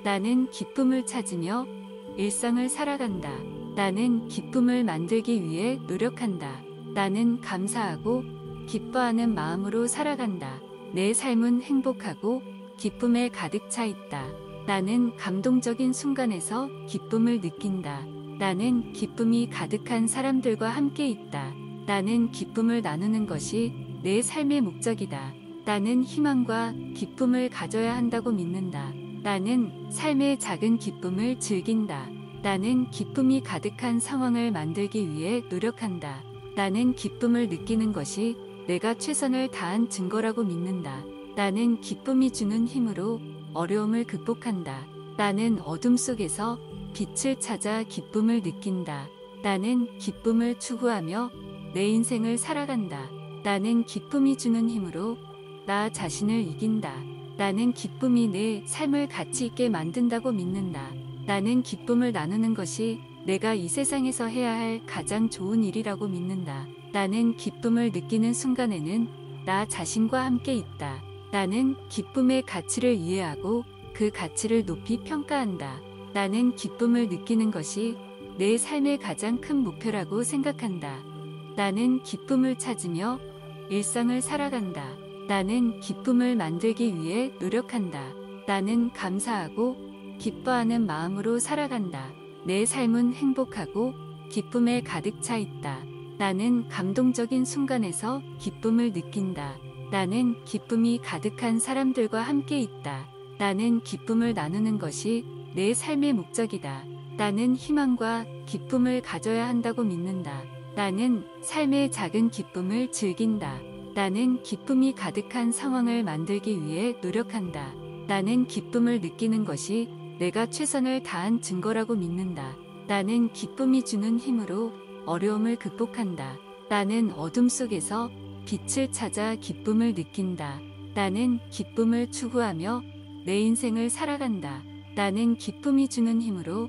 나는 기쁨을 찾으며 일상을 살아간다. 나는 기쁨을 만들기 위해 노력한다. 나는 감사하고 기뻐하는 마음으로 살아간다. 내 삶은 행복하고 기쁨에 가득 차 있다. 나는 감동적인 순간에서 기쁨을 느낀다. 나는 기쁨이 가득한 사람들과 함께 있다. 나는 기쁨을 나누는 것이 내 삶의 목적이다. 나는 희망과 기쁨을 가져야 한다고 믿는다. 나는 삶의 작은 기쁨을 즐긴다. 나는 기쁨이 가득한 상황을 만들기 위해 노력한다. 나는 기쁨을 느끼는 것이 내가 최선을 다한 증거라고 믿는다. 나는 기쁨이 주는 힘으로 어려움을 극복한다. 나는 어둠 속에서 빛을 찾아 기쁨을 느낀다. 나는 기쁨을 추구하며 내 인생을 살아간다. 나는 기쁨이 주는 힘으로 나 자신을 이긴다. 나는 기쁨이 내 삶을 가치 있게 만든다고 믿는다. 나는 기쁨을 나누는 것이 내가 이 세상에서 해야 할 가장 좋은 일이라고 믿는다. 나는 기쁨을 느끼는 순간에는 나 자신과 함께 있다. 나는 기쁨의 가치를 이해하고 그 가치를 높이 평가한다. 나는 기쁨을 느끼는 것이 내 삶의 가장 큰 목표라고 생각한다. 나는 기쁨을 찾으며 일상을 살아간다. 나는 기쁨을 만들기 위해 노력한다. 나는 감사하고 기뻐하는 마음으로 살아간다. 내 삶은 행복하고 기쁨에 가득 차 있다. 나는 감동적인 순간에서 기쁨을 느낀다. 나는 기쁨이 가득한 사람들과 함께 있다. 나는 기쁨을 나누는 것이 내 삶의 목적이다. 나는 희망과 기쁨을 가져야 한다고 믿는다. 나는 삶의 작은 기쁨을 즐긴다. 나는 기쁨이 가득한 상황을 만들기 위해 노력한다. 나는 기쁨을 느끼는 것이 내가 최선을 다한 증거라고 믿는다. 나는 기쁨이 주는 힘으로 어려움을 극복한다. 나는 어둠 속에서 빛을 찾아 기쁨을 느낀다. 나는 기쁨을 추구하며 내 인생을 살아간다. 나는 기쁨이 주는 힘으로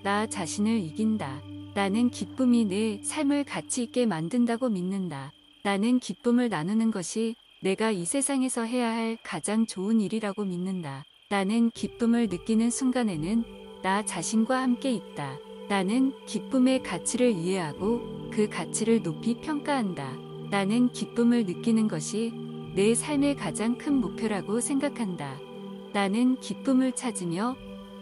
나 자신을 이긴다. 나는 기쁨이 내 삶을 가치 있게 만든다고 믿는다. 나는 기쁨을 나누는 것이 내가 이 세상에서 해야 할 가장 좋은 일이라고 믿는다. 나는 기쁨을 느끼는 순간에는 나 자신과 함께 있다. 나는 기쁨의 가치를 이해하고 그 가치를 높이 평가한다. 나는 기쁨을 느끼는 것이 내 삶의 가장 큰 목표라고 생각한다. 나는 기쁨을 찾으며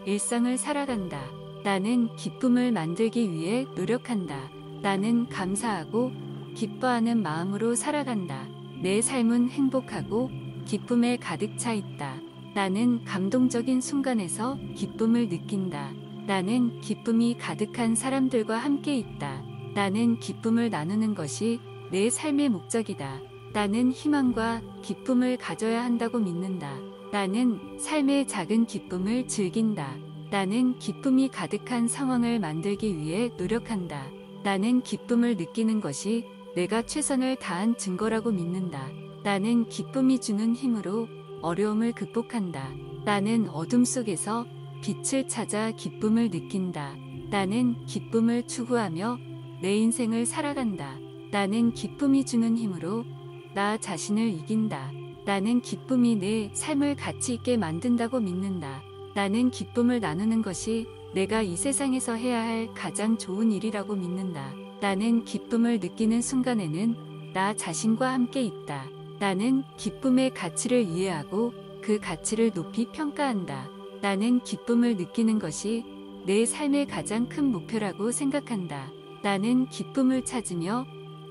일상을 살아간다. 나는 기쁨을 만들기 위해 노력한다. 나는 감사하고 기뻐하는 마음으로 살아간다. 내 삶은 행복하고 기쁨에 가득 차 있다. 나는 감동적인 순간에서 기쁨을 느낀다. 나는 기쁨이 가득한 사람들과 함께 있다. 나는 기쁨을 나누는 것이 내 삶의 목적이다. 나는 희망과 기쁨을 가져야 한다고 믿는다. 나는 삶의 작은 기쁨을 즐긴다. 나는 기쁨이 가득한 상황을 만들기 위해 노력한다. 나는 기쁨을 느끼는 것이 내가 최선을 다한 증거라고 믿는다. 나는 기쁨이 주는 힘으로 어려움을 극복한다. 나는 어둠 속에서 빛을 찾아 기쁨을 느낀다. 나는 기쁨을 추구하며 내 인생을 살아간다. 나는 기쁨이 주는 힘으로 나 자신을 이긴다. 나는 기쁨이 내 삶을 가치 있게 만든다고 믿는다. 나는 기쁨을 나누는 것이 내가 이 세상에서 해야 할 가장 좋은 일이라고 믿는다. 나는 기쁨을 느끼는 순간에는 나 자신과 함께 있다. 나는 기쁨의 가치를 이해하고 그 가치를 높이 평가한다. 나는 기쁨을 느끼는 것이 내 삶의 가장 큰 목표라고 생각한다. 나는 기쁨을 찾으며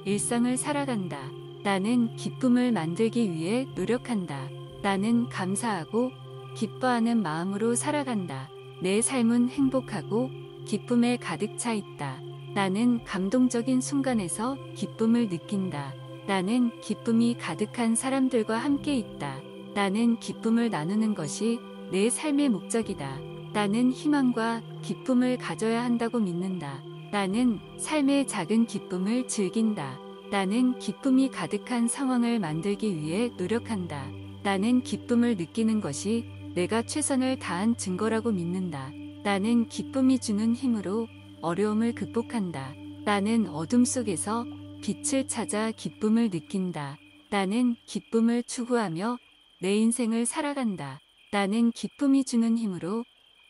일상을 살아간다. 나는 기쁨을 만들기 위해 노력한다. 나는 감사하고 기뻐하는 마음으로 살아간다. 내 삶은 행복하고 기쁨에 가득 차 있다. 나는 감동적인 순간에서 기쁨을 느낀다. 나는 기쁨이 가득한 사람들과 함께 있다. 나는 기쁨을 나누는 것이 내 삶의 목적이다. 나는 희망과 기쁨을 가져야 한다고 믿는다. 나는 삶의 작은 기쁨을 즐긴다. 나는 기쁨이 가득한 상황을 만들기 위해 노력한다. 나는 기쁨을 느끼는 것이 내가 최선을 다한 증거라고 믿는다. 나는 기쁨이 주는 힘으로 어려움을 극복한다. 나는 어둠 속에서 빛을 찾아 기쁨을 느낀다. 나는 기쁨을 추구하며 내 인생을 살아간다. 나는 기쁨이 주는 힘으로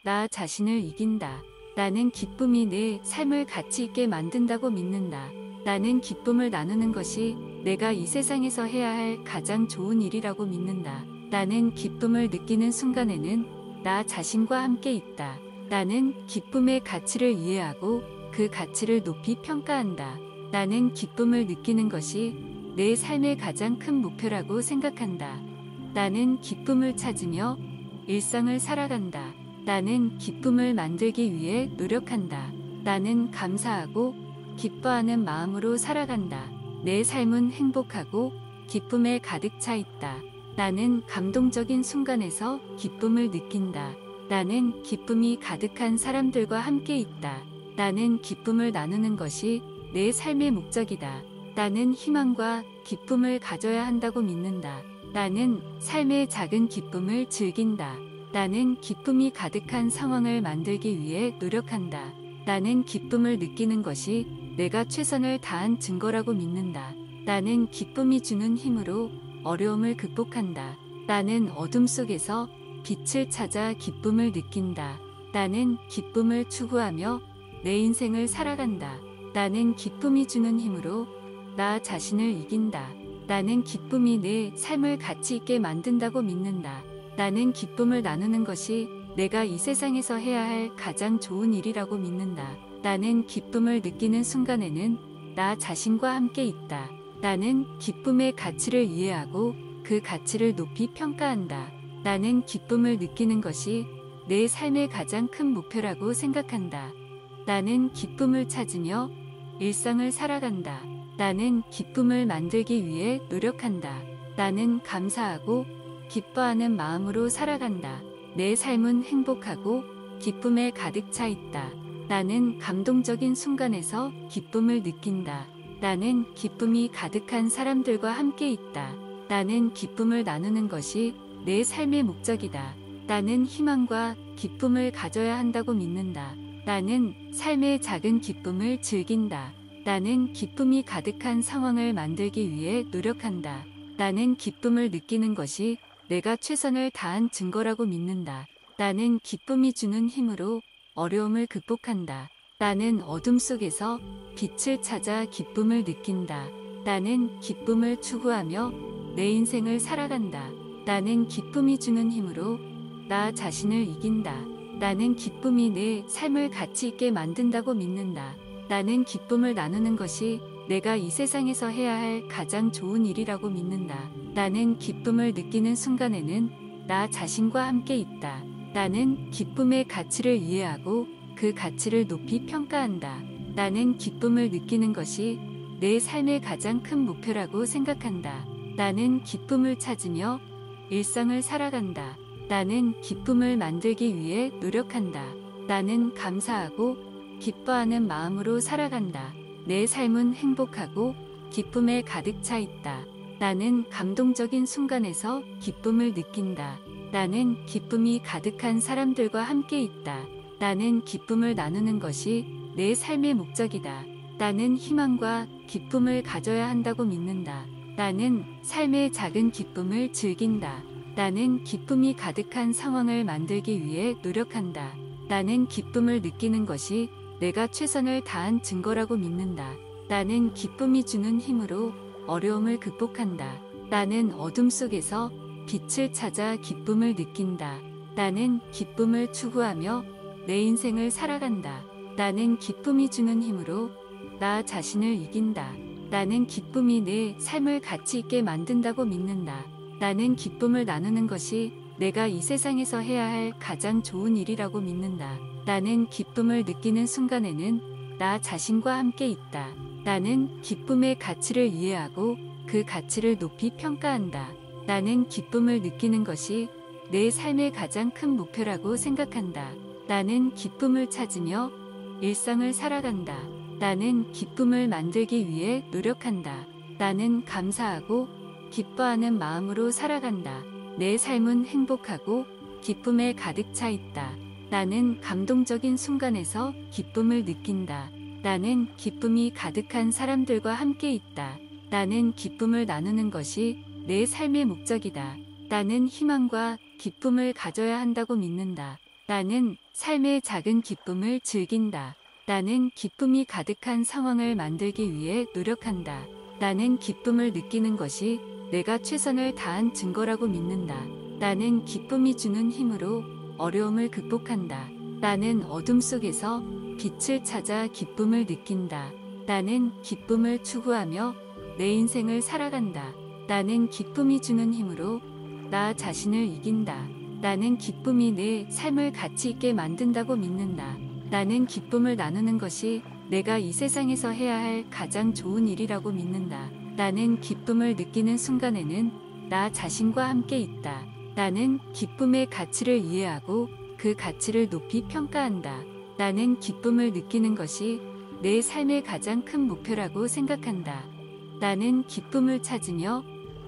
나 자신을 이긴다. 나는 기쁨이 내 삶을 가치 있게 만든다고 믿는다. 나는 기쁨을 나누는 것이 내가 이 세상에서 해야 할 가장 좋은 일이라고 믿는다. 나는 기쁨을 느끼는 순간에는 나 자신과 함께 있다. 나는 기쁨의 가치를 이해하고 그 가치를 높이 평가한다. 나는 기쁨을 느끼는 것이 내 삶의 가장 큰 목표라고 생각한다. 나는 기쁨을 찾으며 일상을 살아간다. 나는 기쁨을 만들기 위해 노력한다. 나는 감사하고 기뻐하는 마음으로 살아간다. 내 삶은 행복하고 기쁨에 가득 차 있다. 나는 감동적인 순간에서 기쁨을 느낀다. 나는 기쁨이 가득한 사람들과 함께 있다. 나는 기쁨을 나누는 것이 내 삶의 목적이다. 나는 희망과 기쁨을 가져야 한다고 믿는다. 나는 삶의 작은 기쁨을 즐긴다. 나는 기쁨이 가득한 상황을 만들기 위해 노력한다. 나는 기쁨을 느끼는 것이 내가 최선을 다한 증거라고 믿는다. 나는 기쁨이 주는 힘으로 어려움을 극복한다. 나는 어둠 속에서 빛을 찾아 기쁨을 느낀다. 나는 기쁨을 추구하며 내 인생을 살아간다. 나는 기쁨이 주는 힘으로 나 자신을 이긴다. 나는 기쁨이 내 삶을 가치 있게 만든다고 믿는다. 나는 기쁨을 나누는 것이 내가 이 세상에서 해야 할 가장 좋은 일이라고 믿는다. 나는 기쁨을 느끼는 순간에는 나 자신과 함께 있다. 나는 기쁨의 가치를 이해하고 그 가치를 높이 평가한다. 나는 기쁨을 느끼는 것이 내 삶의 가장 큰 목표라고 생각한다. 나는 기쁨을 찾으며 일상을 살아간다. 나는 기쁨을 만들기 위해 노력한다. 나는 감사하고 기뻐하는 마음으로 살아간다. 내 삶은 행복하고 기쁨에 가득 차 있다. 나는 감동적인 순간에서 기쁨을 느낀다. 나는 기쁨이 가득한 사람들과 함께 있다. 나는 기쁨을 나누는 것이 내 삶의 목적이다. 나는 희망과 기쁨을 가져야 한다고 믿는다. 나는 삶의 작은 기쁨을 즐긴다. 나는 기쁨이 가득한 상황을 만들기 위해 노력한다. 나는 기쁨을 느끼는 것이 내가 최선을 다한 증거라고 믿는다. 나는 기쁨이 주는 힘으로 어려움을 극복한다. 나는 어둠 속에서 빛을 찾아 기쁨을 느낀다. 나는 기쁨을 추구하며 내 인생을 살아간다. 나는 기쁨이 주는 힘으로 나 자신을 이긴다. 나는 기쁨이 내 삶을 가치 있게 만든다고 믿는다. 나는 기쁨을 나누는 것이 내가 이 세상에서 해야 할 가장 좋은 일이라고 믿는다. 나는 기쁨을 느끼는 순간에는 나 자신과 함께 있다. 나는 기쁨의 가치를 이해하고 그 가치를 높이 평가한다. 나는 기쁨을 느끼는 것이 내 삶의 가장 큰 목표라고 생각한다. 나는 기쁨을 찾으며 일상을 살아간다. 나는 기쁨을 만들기 위해 노력한다. 나는 감사하고 기뻐하는 마음으로 살아간다. 내 삶은 행복하고 기쁨에 가득 차 있다. 나는 감동적인 순간에서 기쁨을 느낀다. 나는 기쁨이 가득한 사람들과 함께 있다. 나는 기쁨을 나누는 것이 내 삶의 목적이다. 나는 희망과 기쁨을 가져야 한다고 믿는다. 나는 삶의 작은 기쁨을 즐긴다. 나는 기쁨이 가득한 상황을 만들기 위해 노력한다. 나는 기쁨을 느끼는 것이 내가 최선을 다한 증거라고 믿는다. 나는 기쁨이 주는 힘으로 어려움을 극복한다. 나는 어둠 속에서 빛을 찾아 기쁨을 느낀다. 나는 기쁨을 추구하며 내 인생을 살아간다. 나는 기쁨이 주는 힘으로 나 자신을 이긴다. 나는 기쁨이 내 삶을 가치 있게 만든다고 믿는다. 나는 기쁨을 나누는 것이 내가 이 세상에서 해야 할 가장 좋은 일이라고 믿는다. 나는 기쁨을 느끼는 순간에는 나 자신과 함께 있다. 나는 기쁨의 가치를 이해하고 그 가치를 높이 평가한다. 나는 기쁨을 느끼는 것이 내 삶의 가장 큰 목표라고 생각한다. 나는 기쁨을 찾으며 일상을 살아간다. 나는 기쁨을 만들기 위해 노력한다. 나는 감사하고 기뻐하는 마음으로 살아간다. 내 삶은 행복하고 기쁨에 가득 차 있다. 나는 감동적인 순간에서 기쁨을 느낀다. 나는 기쁨이 가득한 사람들과 함께 있다. 나는 기쁨을 나누는 것이 내 삶의 목적이다. 나는 희망과 기쁨을 가져야 한다고 믿는다. 나는 삶의 작은 기쁨을 즐긴다. 나는 기쁨이 가득한 상황을 만들기 위해 노력한다. 나는 기쁨을 느끼는 것이 내가 최선을 다한 증거라고 믿는다. 나는 기쁨이 주는 힘으로 어려움을 극복한다. 나는 어둠 속에서 빛을 찾아 기쁨을 느낀다. 나는 기쁨을 추구하며 내 인생을 살아간다. 나는 기쁨이 주는 힘으로 나 자신을 이긴다. 나는 기쁨이 내 삶을 가치 있게 만든다고 믿는다. 나는 기쁨을 나누는 것이 내가 이 세상에서 해야 할 가장 좋은 일이라고 믿는다. 나는 기쁨을 느끼는 순간에는 나 자신과 함께 있다. 나는 기쁨의 가치를 이해하고 그 가치를 높이 평가한다. 나는 기쁨을 느끼는 것이 내 삶의 가장 큰 목표라고 생각한다. 나는 기쁨을 찾으며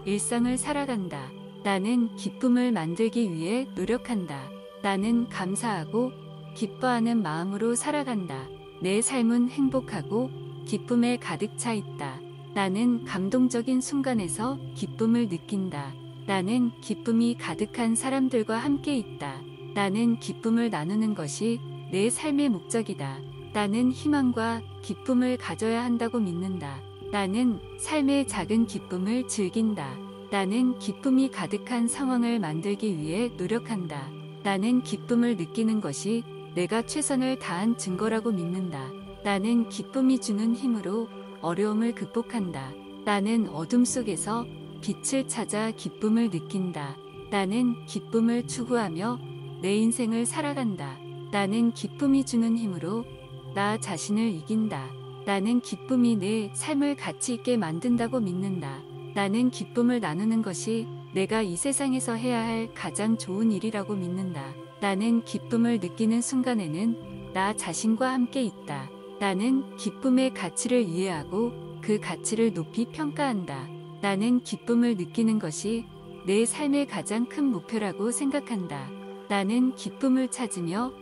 일상을 살아간다. 나는 기쁨을 만들기 위해 노력한다. 나는 감사하고 기뻐하는 마음으로 살아간다. 내 삶은 행복하고 기쁨에 가득 차 있다. 나는 감동적인 순간에서 기쁨을 느낀다. 나는 기쁨이 가득한 사람들과 함께 있다. 나는 기쁨을 나누는 것이 내 삶의 목적이다. 나는 희망과 기쁨을 가져야 한다고 믿는다. 나는 삶의 작은 기쁨을 즐긴다. 나는 기쁨이 가득한 상황을 만들기 위해 노력한다. 나는 기쁨을 느끼는 것이 내가 최선을 다한 증거라고 믿는다. 나는 기쁨이 주는 힘으로 어려움을 극복한다. 나는 어둠 속에서 빛을 찾아 기쁨을 느낀다. 나는 기쁨을 추구하며 내 인생을 살아간다. 나는 기쁨이 주는 힘으로 나 자신을 이긴다. 나는 기쁨이 내 삶을 가치 있게 만든다고 믿는다. 나는 기쁨을 나누는 것이 내가 이 세상에서 해야 할 가장 좋은 일이라고 믿는다. 나는 기쁨을 느끼는 순간에는 나 자신과 함께 있다. 나는 기쁨의 가치를 이해하고 그 가치를 높이 평가한다. 나는 기쁨을 느끼는 것이 내 삶의 가장 큰 목표라고 생각한다. 나는 기쁨을 찾으며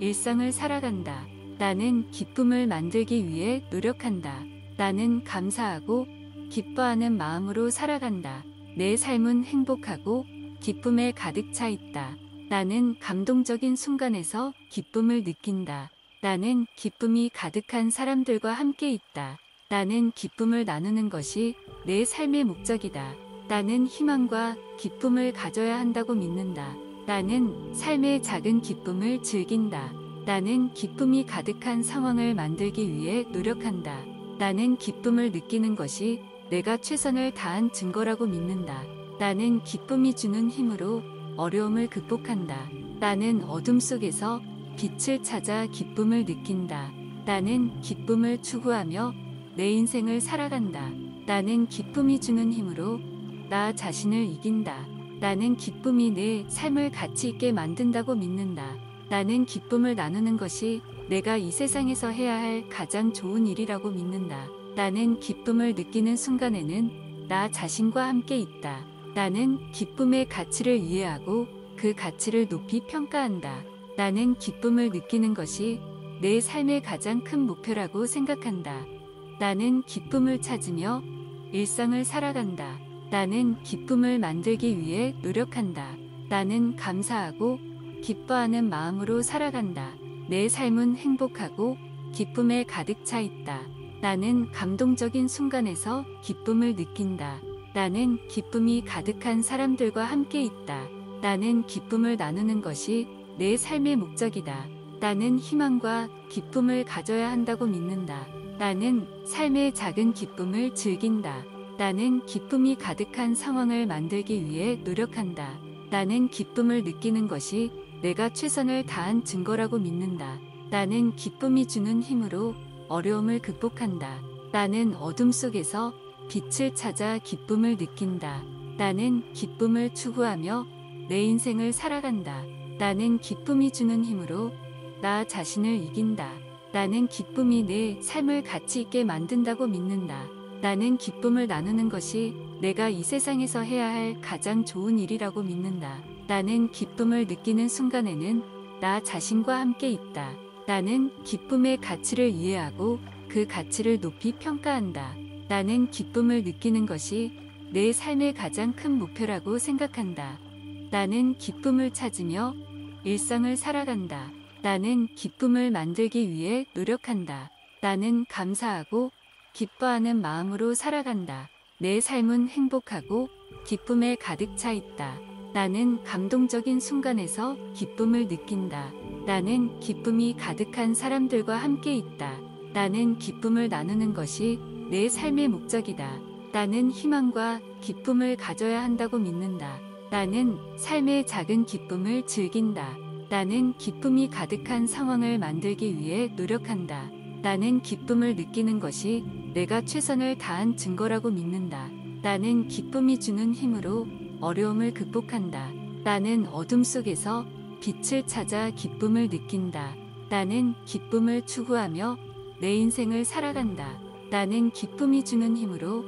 일상을 살아간다. 나는 기쁨을 만들기 위해 노력한다. 나는 감사하고 기뻐하는 마음으로 살아간다. 내 삶은 행복하고 기쁨에 가득 차 있다. 나는 감동적인 순간에서 기쁨을 느낀다. 나는 기쁨이 가득한 사람들과 함께 있다. 나는 기쁨을 나누는 것이 내 삶의 목적이다. 나는 희망과 기쁨을 가져야 한다고 믿는다. 나는 삶의 작은 기쁨을 즐긴다. 나는 기쁨이 가득한 상황을 만들기 위해 노력한다. 나는 기쁨을 느끼는 것이 내가 최선을 다한 증거라고 믿는다. 나는 기쁨이 주는 힘으로 어려움을 극복한다. 나는 어둠 속에서 빛을 찾아 기쁨을 느낀다. 나는 기쁨을 추구하며 내 인생을 살아간다. 나는 기쁨이 주는 힘으로 나 자신을 이긴다. 나는 기쁨이 내 삶을 가치 있게 만든다고 믿는다. 나는 기쁨을 나누는 것이 내가 이 세상에서 해야 할 가장 좋은 일이라고 믿는다. 나는 기쁨을 느끼는 순간에는 나 자신과 함께 있다. 나는 기쁨의 가치를 이해하고 그 가치를 높이 평가한다. 나는 기쁨을 느끼는 것이 내 삶의 가장 큰 목표라고 생각한다. 나는 기쁨을 찾으며 일상을 살아간다. 나는 기쁨을 만들기 위해 노력한다. 나는 감사하고 기뻐하는 마음으로 살아간다. 내 삶은 행복하고 기쁨에 가득 차 있다. 나는 감동적인 순간에서 기쁨을 느낀다. 나는 기쁨이 가득한 사람들과 함께 있다. 나는 기쁨을 나누는 것이 내 삶의 목적이다. 나는 희망과 기쁨을 가져야 한다고 믿는다. 나는 삶의 작은 기쁨을 즐긴다. 나는 기쁨이 가득한 상황을 만들기 위해 노력한다. 나는 기쁨을 느끼는 것이 내가 최선을 다한 증거라고 믿는다. 나는 기쁨이 주는 힘으로 어려움을 극복한다. 나는 어둠 속에서 빛을 찾아 기쁨을 느낀다. 나는 기쁨을 추구하며 내 인생을 살아간다. 나는 기쁨이 주는 힘으로 나 자신을 이긴다. 나는 기쁨이 내 삶을 가치 있게 만든다고 믿는다. 나는 기쁨을 나누는 것이 내가 이 세상에서 해야 할 가장 좋은 일이라고 믿는다. 나는 기쁨을 느끼는 순간에는 나 자신과 함께 있다. 나는 기쁨의 가치를 이해하고 그 가치를 높이 평가한다. 나는 기쁨을 느끼는 것이 내 삶의 가장 큰 목표라고 생각한다. 나는 기쁨을 찾으며 일상을 살아간다. 나는 기쁨을 만들기 위해 노력한다. 나는 감사하고 기뻐하는 마음으로 살아간다. 내 삶은 행복하고 기쁨에 가득 차 있다. 나는 감동적인 순간에서 기쁨을 느낀다. 나는 기쁨이 가득한 사람들과 함께 있다. 나는 기쁨을 나누는 것이 내 삶의 목적이다. 나는 희망과 기쁨을 가져야 한다고 믿는다. 나는 삶의 작은 기쁨을 즐긴다. 나는 기쁨이 가득한 상황을 만들기 위해 노력한다. 나는 기쁨을 느끼는 것이 내가 최선을 다한 증거라고 믿는다. 나는 기쁨이 주는 힘으로 어려움을 극복한다. 나는 어둠 속에서 빛을 찾아 기쁨을 느낀다. 나는 기쁨을 추구하며 내 인생을 살아간다. 나는 기쁨이 주는 힘으로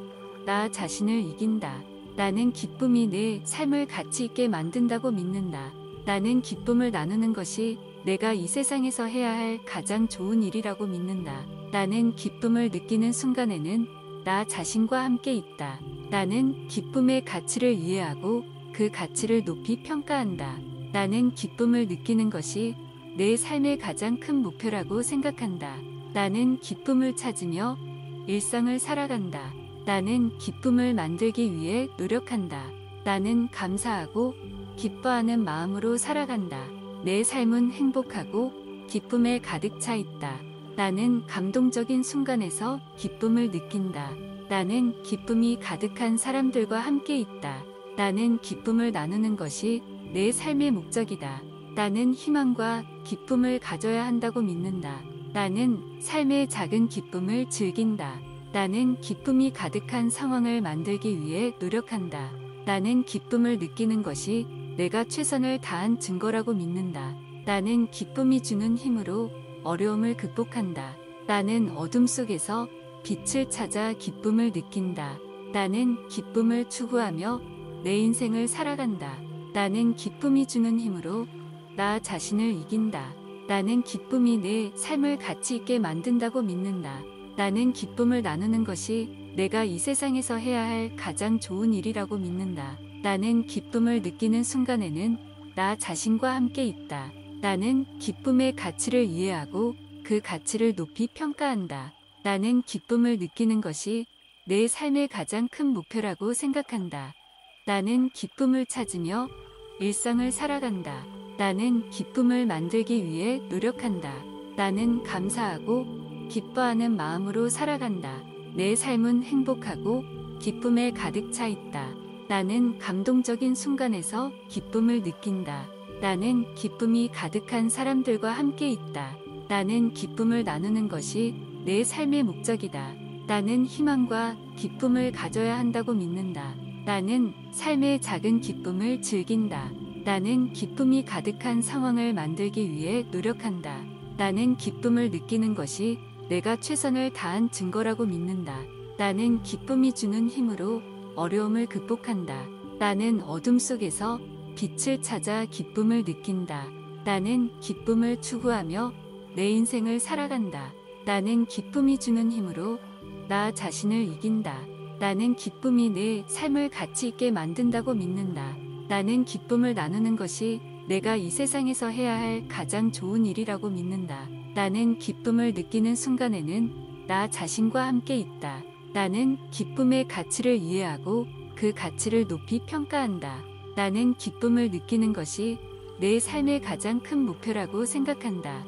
나 자신을 이긴다. 나는 기쁨이 내 삶을 가치 있게 만든다고 믿는다. 나는 기쁨을 나누는 것이 내가 이 세상에서 해야 할 가장 좋은 일이라고 믿는다. 나는 기쁨을 느끼는 순간에는 나 자신과 함께 있다. 나는 기쁨의 가치를 이해하고 그 가치를 높이 평가한다. 나는 기쁨을 느끼는 것이 내 삶의 가장 큰 목표라고 생각한다. 나는 기쁨을 찾으며 일상을 살아간다. 나는 기쁨을 만들기 위해 노력한다. 나는 감사하고 기뻐하는 마음으로 살아간다. 내 삶은 행복하고 기쁨에 가득 차 있다. 나는 감동적인 순간에서 기쁨을 느낀다. 나는 기쁨이 가득한 사람들과 함께 있다. 나는 기쁨을 나누는 것이 내 삶의 목적이다. 나는 희망과 기쁨을 가져야 한다고 믿는다. 나는 삶의 작은 기쁨을 즐긴다. 나는 기쁨이 가득한 상황을 만들기 위해 노력한다. 나는 기쁨을 느끼는 것이 내가 최선을 다한 증거라고 믿는다. 나는 기쁨이 주는 힘으로 어려움을 극복한다. 나는 어둠 속에서 빛을 찾아 기쁨을 느낀다. 나는 기쁨을 추구하며 내 인생을 살아간다. 나는 기쁨이 주는 힘으로 나 자신을 이긴다. 나는 기쁨이 내 삶을 가치 있게 만든다고 믿는다. 나는 기쁨을 나누는 것이 내가 이 세상에서 해야 할 가장 좋은 일이라고 믿는다. 나는 기쁨을 느끼는 순간에는 나 자신과 함께 있다. 나는 기쁨의 가치를 이해하고 그 가치를 높이 평가한다. 나는 기쁨을 느끼는 것이 내 삶의 가장 큰 목표라고 생각한다. 나는 기쁨을 찾으며 일상을 살아간다. 나는 기쁨을 만들기 위해 노력한다. 나는 감사하고 기뻐하는 마음으로 살아간다. 내 삶은 행복하고 기쁨에 가득 차 있다. 나는 감동적인 순간에서 기쁨을 느낀다. 나는 기쁨이 가득한 사람들과 함께 있다. 나는 기쁨을 나누는 것이 내 삶의 목적이다. 나는 희망과 기쁨을 가져야 한다고 믿는다. 나는 삶의 작은 기쁨을 즐긴다. 나는 기쁨이 가득한 상황을 만들기 위해 노력한다. 나는 기쁨을 느끼는 것이 내가 최선을 다한 증거라고 믿는다. 나는 기쁨이 주는 힘으로 어려움을 극복한다. 나는 어둠 속에서 빛을 찾아 기쁨을 느낀다. 나는 기쁨을 추구하며 내 인생을 살아간다. 나는 기쁨이 주는 힘으로 나 자신을 이긴다. 나는 기쁨이 내 삶을 가치 있게 만든다고 믿는다. 나는 기쁨을 나누는 것이 내가 이 세상에서 해야 할 가장 좋은 일이라고 믿는다. 나는 기쁨을 느끼는 순간에는 나 자신과 함께 있다. 나는 기쁨의 가치를 이해하고 그 가치를 높이 평가한다. 나는 기쁨을 느끼는 것이 내 삶의 가장 큰 목표라고 생각한다.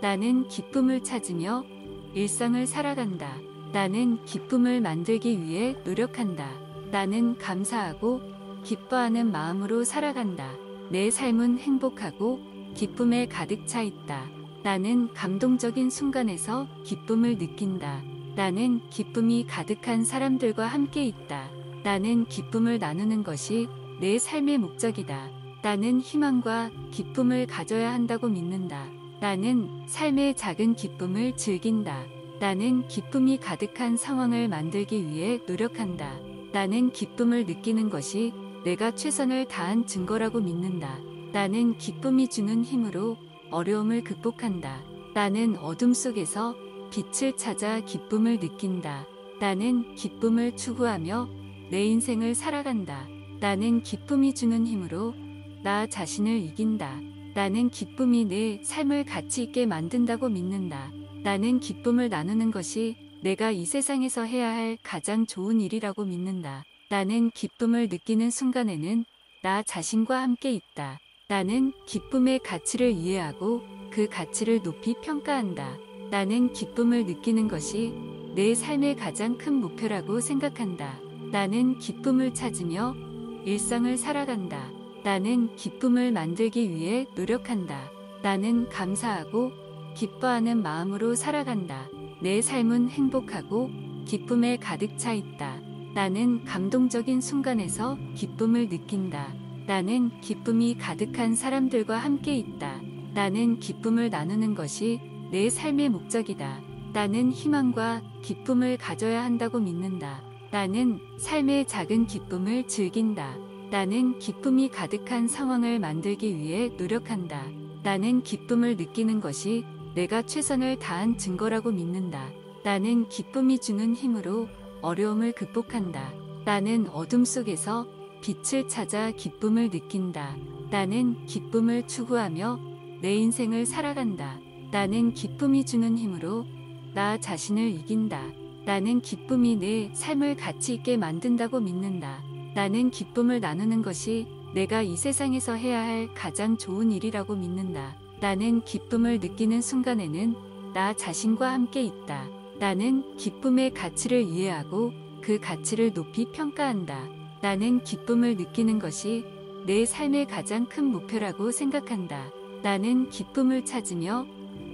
나는 기쁨을 찾으며 일상을 살아간다. 나는 기쁨을 만들기 위해 노력한다. 나는 감사하고 기뻐하는 마음으로 살아간다. 내 삶은 행복하고 기쁨에 가득 차 있다. 나는 감동적인 순간에서 기쁨을 느낀다. 나는 기쁨이 가득한 사람들과 함께 있다. 나는 기쁨을 나누는 것이 내 삶의 목적이다. 나는 희망과 기쁨을 가져야 한다고 믿는다. 나는 삶의 작은 기쁨을 즐긴다. 나는 기쁨이 가득한 상황을 만들기 위해 노력한다. 나는 기쁨을 느끼는 것이 내가 최선을 다한 증거라고 믿는다. 나는 기쁨이 주는 힘으로 어려움을 극복한다. 나는 어둠 속에서 빛을 찾아 기쁨을 느낀다. 나는 기쁨을 추구하며 내 인생을 살아간다. 나는 기쁨이 주는 힘으로 나 자신을 이긴다. 나는 기쁨이 내 삶을 가치 있게 만든다고 믿는다. 나는 기쁨을 나누는 것이 내가 이 세상에서 해야 할 가장 좋은 일이라고 믿는다. 나는 기쁨을 느끼는 순간에는 나 자신과 함께 있다. 나는 기쁨의 가치를 이해하고 그 가치를 높이 평가한다. 나는 기쁨을 느끼는 것이 내 삶의 가장 큰 목표라고 생각한다. 나는 기쁨을 찾으며 일상을 살아간다. 나는 기쁨을 만들기 위해 노력한다. 나는 감사하고 기뻐하는 마음으로 살아간다. 내 삶은 행복하고 기쁨에 가득 차 있다. 나는 감동적인 순간에서 기쁨을 느낀다. 나는 기쁨이 가득한 사람들과 함께 있다. 나는 기쁨을 나누는 것이 내 삶의 목적이다. 나는 희망과 기쁨을 가져야 한다고 믿는다. 나는 삶의 작은 기쁨을 즐긴다. 나는 기쁨이 가득한 상황을 만들기 위해 노력한다. 나는 기쁨을 느끼는 것이 내가 최선을 다한 증거라고 믿는다. 나는 기쁨이 주는 힘으로 어려움을 극복한다. 나는 어둠 속에서 빛을 찾아 기쁨을 느낀다. 나는 기쁨을 추구하며 내 인생을 살아간다. 나는 기쁨이 주는 힘으로 나 자신을 이긴다. 나는 기쁨이 내 삶을 가치 있게 만든다고 믿는다. 나는 기쁨을 나누는 것이 내가 이 세상에서 해야 할 가장 좋은 일이라고 믿는다. 나는 기쁨을 느끼는 순간에는 나 자신과 함께 있다. 나는 기쁨의 가치를 이해하고 그 가치를 높이 평가한다. 나는 기쁨을 느끼는 것이 내 삶의 가장 큰 목표라고 생각한다. 나는 기쁨을 찾으며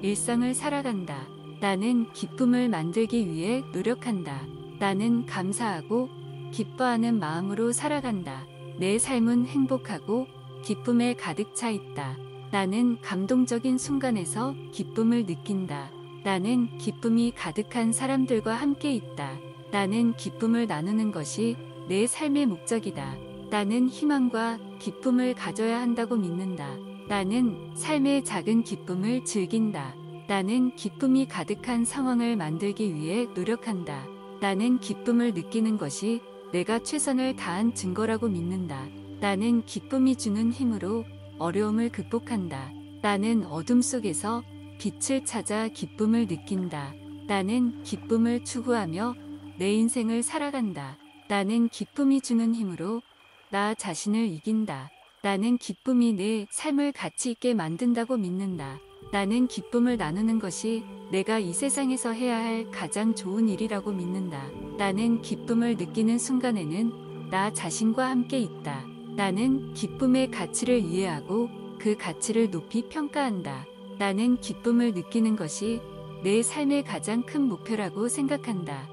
일상을 살아간다. 나는 기쁨을 만들기 위해 노력한다. 나는 감사하고 기뻐하는 마음으로 살아간다. 내 삶은 행복하고 기쁨에 가득 차 있다. 나는 감동적인 순간에서 기쁨을 느낀다. 나는 기쁨이 가득한 사람들과 함께 있다. 나는 기쁨을 나누는 것이 내 삶의 목적이다. 나는 희망과 기쁨을 가져야 한다고 믿는다. 나는 삶의 작은 기쁨을 즐긴다. 나는 기쁨이 가득한 상황을 만들기 위해 노력한다. 나는 기쁨을 느끼는 것이 내가 최선을 다한 증거라고 믿는다. 나는 기쁨이 주는 힘으로 어려움을 극복한다. 나는 어둠 속에서 빛을 찾아 기쁨을 느낀다. 나는 기쁨을 추구하며 내 인생을 살아간다. 나는 기쁨이 주는 힘으로 나 자신을 이긴다. 나는 기쁨이 내 삶을 가치 있게 만든다고 믿는다. 나는 기쁨을 나누는 것이 내가 이 세상에서 해야 할 가장 좋은 일이라고 믿는다. 나는 기쁨을 느끼는 순간에는 나 자신과 함께 있다. 나는 기쁨의 가치를 이해하고 그 가치를 높이 평가한다. 나는 기쁨을 느끼는 것이 내 삶의 가장 큰 목표라고 생각한다.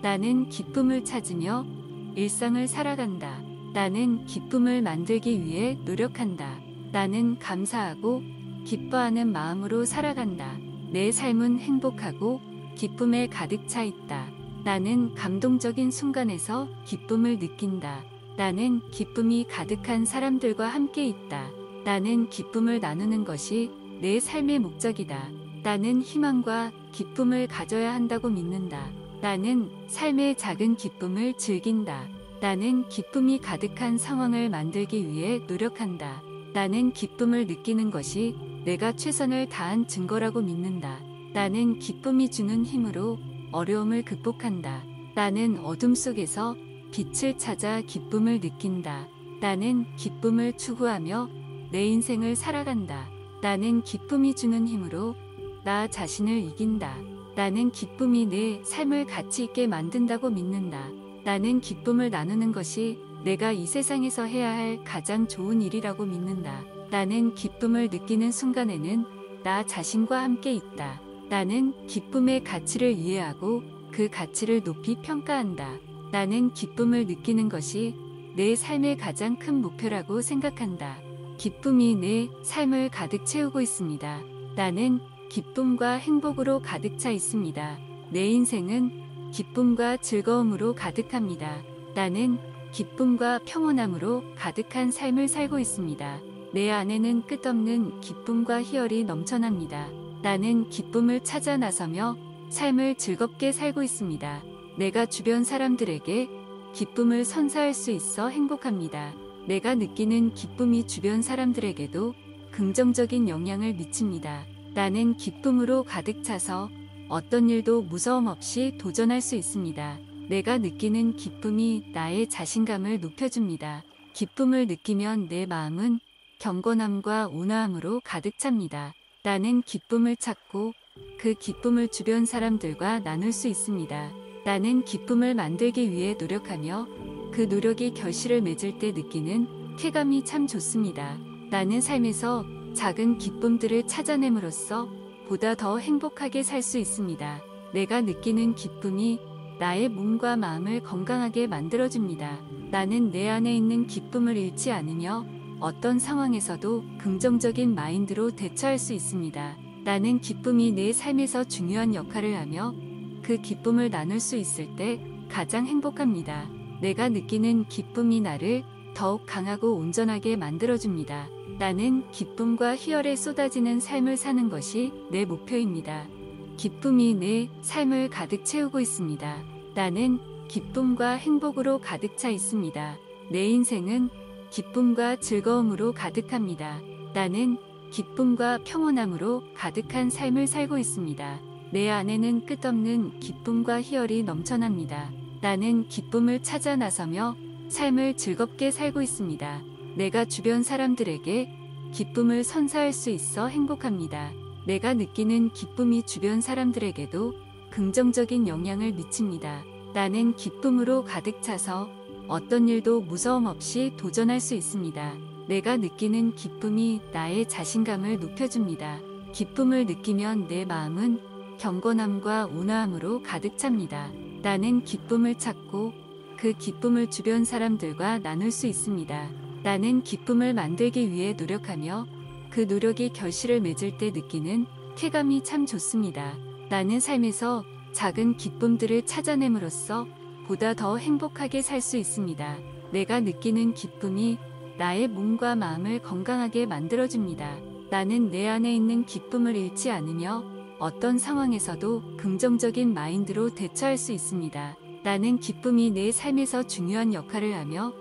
나는 기쁨을 찾으며 일상을 살아간다. 나는 기쁨을 만들기 위해 노력한다. 나는 감사하고 기뻐하는 마음으로 살아간다. 내 삶은 행복하고 기쁨에 가득 차 있다. 나는 감동적인 순간에서 기쁨을 느낀다. 나는 기쁨이 가득한 사람들과 함께 있다. 나는 기쁨을 나누는 것이 내 삶의 목적이다. 나는 희망과 기쁨을 가져야 한다고 믿는다. 나는 삶의 작은 기쁨을 즐긴다. 나는 기쁨이 가득한 상황을 만들기 위해 노력한다. 나는 기쁨을 느끼는 것이 내가 최선을 다한 증거라고 믿는다. 나는 기쁨이 주는 힘으로 어려움을 극복한다. 나는 어둠 속에서 빛을 찾아 기쁨을 느낀다. 나는 기쁨을 추구하며 내 인생을 살아간다. 나는 기쁨이 주는 힘으로 나 자신을 이긴다. 나는 기쁨이 내 삶을 가치 있게 만든다고 믿는다. 나는 기쁨을 나누는 것이 내가 이 세상에서 해야 할 가장 좋은 일이라고 믿는다. 나는 기쁨을 느끼는 순간에는 나 자신과 함께 있다. 나는 기쁨의 가치를 이해하고 그 가치를 높이 평가한다. 나는 기쁨을 느끼는 것이 내 삶의 가장 큰 목표라고 생각한다. 기쁨이 내 삶을 가득 채우고 있습니다. 나는 기쁨과 행복으로 가득 차 있습니다. 내 인생은 기쁨과 즐거움으로 가득합니다. 나는 기쁨과 평온함으로 가득한 삶을 살고 있습니다. 내 안에는 끝없는 기쁨과 희열이 넘쳐납니다. 나는 기쁨을 찾아 나서며 삶을 즐겁게 살고 있습니다. 내가 주변 사람들에게 기쁨을 선사할 수 있어 행복합니다. 내가 느끼는 기쁨이 주변 사람들에게도 그 긍정적인 영향을 미칩니다. 나는 기쁨으로 가득 차서 어떤 일도 무서움 없이 도전할 수 있습니다. 내가 느끼는 기쁨이 나의 자신감을 높여줍니다. 기쁨을 느끼면 내 마음은 경건함과 온화함으로 가득 찹니다. 나는 기쁨을 찾고 그 기쁨을 주변 사람들과 나눌 수 있습니다. 나는 기쁨을 만들기 위해 노력하며 그 노력이 결실을 맺을 때 느끼는 쾌감이 참 좋습니다. 나는 삶에서 작은 기쁨들을 찾아냄으로써 보다 더 행복하게 살 수 있습니다. 내가 느끼는 기쁨이 나의 몸과 마음을 건강하게 만들어줍니다. 나는 내 안에 있는 기쁨을 잃지 않으며 어떤 상황에서도 긍정적인 마인드로 대처할 수 있습니다. 나는 기쁨이 내 삶에서 중요한 역할을 하며 그 기쁨을 나눌 수 있을 때 가장 행복합니다. 내가 느끼는 기쁨이 나를 더욱 강하고 온전하게 만들어줍니다. 나는 기쁨과 희열에 쏟아지는 삶을 사는 것이 내 목표입니다. 기쁨이 내 삶을 가득 채우고 있습니다. 나는 기쁨과 행복으로 가득 차 있습니다. 내 인생은 기쁨과 즐거움으로 가득합니다. 나는 기쁨과 평온함으로 가득한 삶을 살고 있습니다. 내 안에는 끝없는 기쁨과 희열이 넘쳐납니다. 나는 기쁨을 찾아 나서며 삶을 즐겁게 살고 있습니다. 내가 주변 사람들에게 기쁨을 선사할 수 있어 행복합니다. 내가 느끼는 기쁨이 주변 사람들에게도 긍정적인 영향을 미칩니다. 나는 기쁨으로 가득 차서 어떤 일도 무서움 없이 도전할 수 있습니다. 내가 느끼는 기쁨이 나의 자신감을 높여줍니다. 기쁨을 느끼면 내 마음은 경건함과 온화함으로 가득 찹니다. 나는 기쁨을 찾고 그 기쁨을 주변 사람들과 나눌 수 있습니다. 나는 기쁨을 만들기 위해 노력하며 그 노력이 결실을 맺을 때 느끼는 쾌감이 참 좋습니다. 나는 삶에서 작은 기쁨들을 찾아냄으로써 보다 더 행복하게 살 수 있습니다. 내가 느끼는 기쁨이 나의 몸과 마음을 건강하게 만들어줍니다. 나는 내 안에 있는 기쁨을 잃지 않으며 어떤 상황에서도 긍정적인 마인드로 대처할 수 있습니다. 나는 기쁨이 내 삶에서 중요한 역할을 하며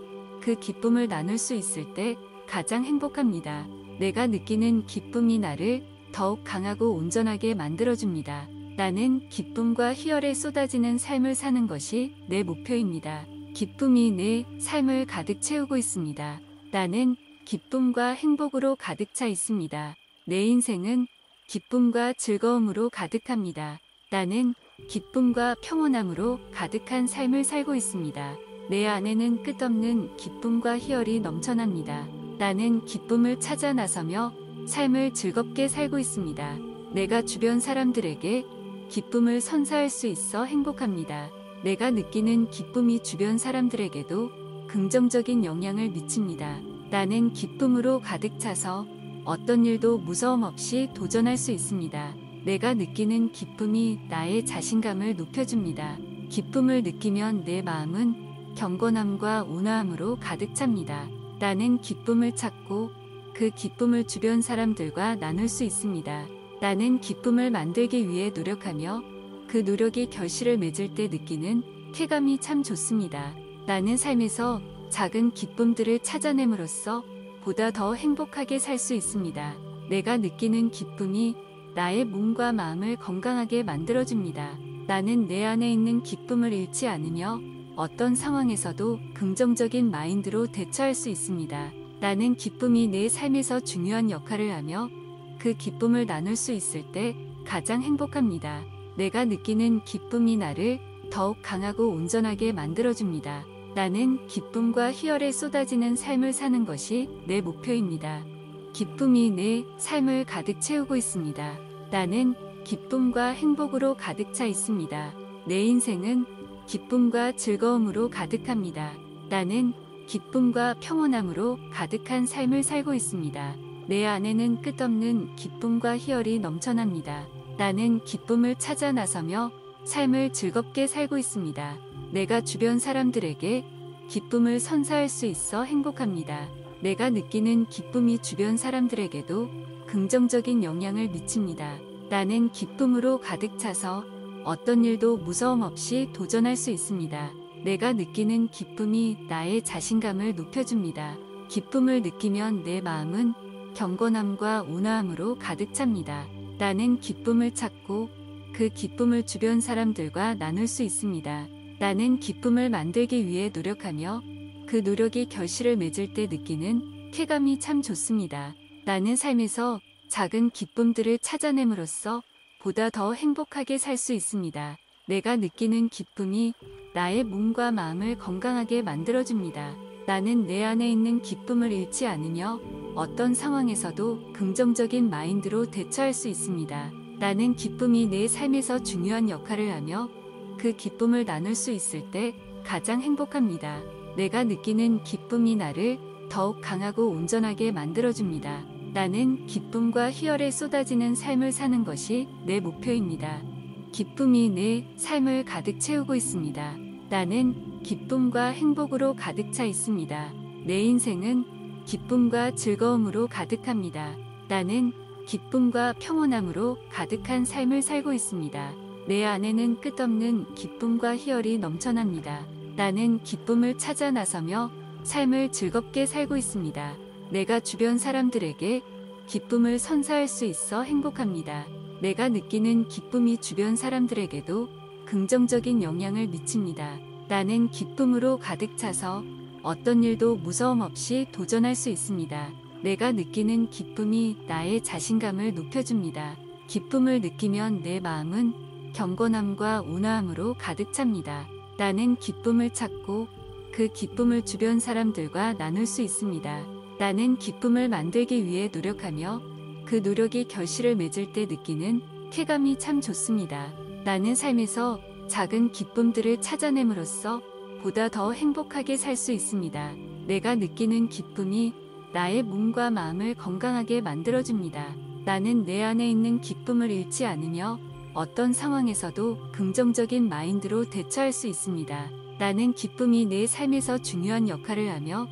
그 기쁨을 나눌 수 있을 때 가장 행복합니다. 내가 느끼는 기쁨이 나를 더욱 강하고 온전하게 만들어줍니다. 나는 기쁨과 희열에 쏟아지는 삶을 사는 것이 내 목표입니다. 기쁨이 내 삶을 가득 채우고 있습니다. 나는 기쁨과 행복으로 가득 차 있습니다. 내 인생은 기쁨과 즐거움으로 가득합니다. 나는 기쁨과 평온함으로 가득한 삶을 살고 있습니다. 내 안에는 끝없는 기쁨과 희열이 넘쳐납니다. 나는 기쁨을 찾아 나서며 삶을 즐겁게 살고 있습니다. 내가 주변 사람들에게 기쁨을 선사할 수 있어 행복합니다. 내가 느끼는 기쁨이 주변 사람들에게도 긍정적인 영향을 미칩니다. 나는 기쁨으로 가득 차서 어떤 일도 무서움 없이 도전할 수 있습니다. 내가 느끼는 기쁨이 나의 자신감을 높여줍니다. 기쁨을 느끼면 내 마음은 경건함과 온화함으로 가득 찹니다. 나는 기쁨을 찾고 그 기쁨을 주변 사람들과 나눌 수 있습니다. 나는 기쁨을 만들기 위해 노력하며 그 노력이 결실을 맺을 때 느끼는 쾌감이 참 좋습니다. 나는 삶에서 작은 기쁨들을 찾아냄으로써 보다 더 행복하게 살 수 있습니다. 내가 느끼는 기쁨이 나의 몸과 마음을 건강하게 만들어줍니다. 나는 내 안에 있는 기쁨을 잃지 않으며 어떤 상황에서도 긍정적인 마인드로 대처할 수 있습니다. 나는 기쁨이 내 삶에서 중요한 역할을 하며 그 기쁨을 나눌 수 있을 때 가장 행복합니다. 내가 느끼는 기쁨이 나를 더욱 강하고 온전하게 만들어줍니다. 나는 기쁨과 희열에 쏟아지는 삶을 사는 것이 내 목표입니다. 기쁨이 내 삶을 가득 채우고 있습니다. 나는 기쁨과 행복으로 가득 차 있습니다. 내 인생은 기쁨과 즐거움으로 가득합니다. 나는 기쁨과 평온함으로 가득한 삶을 살고 있습니다. 내 안에는 끝없는 기쁨과 희열이 넘쳐납니다. 나는 기쁨을 찾아 나서며 삶을 즐겁게 살고 있습니다. 내가 주변 사람들에게 기쁨을 선사할 수 있어 행복합니다. 내가 느끼는 기쁨이 주변 사람들에게도 긍정적인 영향을 미칩니다. 나는 기쁨으로 가득 차서 어떤 일도 무서움 없이 도전할 수 있습니다. 내가 느끼는 기쁨이 나의 자신감을 높여줍니다. 기쁨을 느끼면 내 마음은 경건함과 온화함으로 가득 찹니다. 나는 기쁨을 찾고 그 기쁨을 주변 사람들과 나눌 수 있습니다. 나는 기쁨을 만들기 위해 노력하며 그 노력이 결실을 맺을 때 느끼는 쾌감이 참 좋습니다. 나는 삶에서 작은 기쁨들을 찾아냄으로써 보다 더 행복하게 살 수 있습니다. 내가 느끼는 기쁨이 나의 몸과 마음을 건강하게 만들어줍니다. 나는 내 안에 있는 기쁨을 잃지 않으며 어떤 상황에서도 긍정적인 마인드로 대처할 수 있습니다. 나는 기쁨이 내 삶에서 중요한 역할을 하며 그 기쁨을 나눌 수 있을 때 가장 행복합니다. 내가 느끼는 기쁨이 나를 더욱 강하고 온전하게 만들어줍니다. 나는 기쁨과 희열에 쏟아지는 삶을 사는 것이 내 목표입니다. 기쁨이 내 삶을 가득 채우고 있습니다. 나는 기쁨과 행복으로 가득 차 있습니다. 내 인생은 기쁨과 즐거움으로 가득합니다. 나는 기쁨과 평온함으로 가득한 삶을 살고 있습니다. 내 안에는 끝없는 기쁨과 희열이 넘쳐납니다. 나는 기쁨을 찾아 나서며 삶을 즐겁게 살고 있습니다. 내가 주변 사람들에게 기쁨을 선사할 수 있어 행복합니다. 내가 느끼는 기쁨이 주변 사람들에게도 긍정적인 영향을 미칩니다. 나는 기쁨으로 가득 차서 어떤 일도 무서움 없이 도전할 수 있습니다. 내가 느끼는 기쁨이 나의 자신감을 높여줍니다. 기쁨을 느끼면 내 마음은 경건함과 온화함으로 가득 찹니다. 나는 기쁨을 찾고 그 기쁨을 주변 사람들과 나눌 수 있습니다. 나는 기쁨을 만들기 위해 노력하며 그 노력이 결실을 맺을 때 느끼는 쾌감이 참 좋습니다. 나는 삶에서 작은 기쁨들을 찾아냄으로써 보다 더 행복하게 살 수 있습니다. 내가 느끼는 기쁨이 나의 몸과 마음을 건강하게 만들어줍니다. 나는 내 안에 있는 기쁨을 잃지 않으며 어떤 상황에서도 긍정적인 마인드로 대처할 수 있습니다. 나는 기쁨이 내 삶에서 중요한 역할을 하며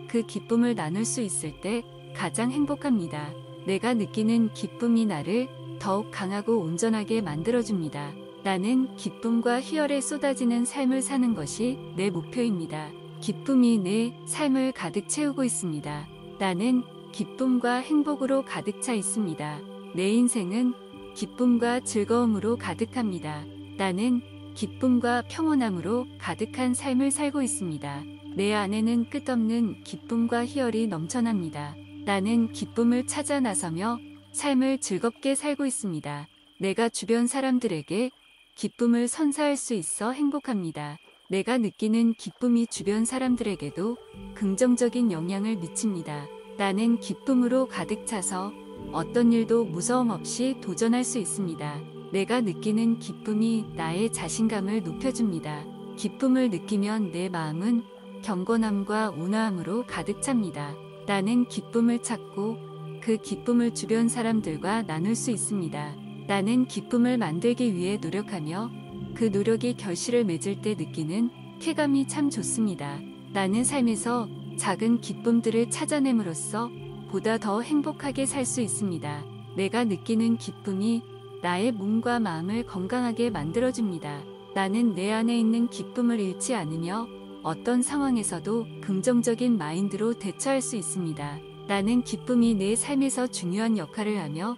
그 기쁨을 나눌 수 있을 때 가장 행복합니다. 내가 느끼는 기쁨이 나를 더욱 강하고 온전하게 만들어줍니다. 나는 기쁨과 희열에 쏟아지는 삶을 사는 것이 내 목표입니다. 기쁨이 내 삶을 가득 채우고 있습니다. 나는 기쁨과 행복으로 가득 차 있습니다. 내 인생은 기쁨과 즐거움으로 가득합니다. 나는 기쁨과 평온함으로 가득한 삶을 살고 있습니다. 내 안에는 끝없는 기쁨과 희열이 넘쳐납니다. 나는 기쁨을 찾아 나서며 삶을 즐겁게 살고 있습니다. 내가 주변 사람들에게 기쁨을 선사할 수 있어 행복합니다. 내가 느끼는 기쁨이 주변 사람들에게도 긍정적인 영향을 미칩니다. 나는 기쁨으로 가득 차서 어떤 일도 무서움 없이 도전할 수 있습니다. 내가 느끼는 기쁨이 나의 자신감을 높여줍니다. 기쁨을 느끼면 내 마음은 경건함과 온화함으로 가득 찹니다. 나는 기쁨을 찾고 그 기쁨을 주변 사람들과 나눌 수 있습니다. 나는 기쁨을 만들기 위해 노력하며 그 노력이 결실을 맺을 때 느끼는 쾌감이 참 좋습니다. 나는 삶에서 작은 기쁨들을 찾아냄으로써 보다 더 행복하게 살 수 있습니다. 내가 느끼는 기쁨이 나의 몸과 마음을 건강하게 만들어줍니다. 나는 내 안에 있는 기쁨을 잃지 않으며 어떤 상황에서도 긍정적인 마인드로 대처할 수 있습니다. 나는 기쁨이 내 삶에서 중요한 역할을 하며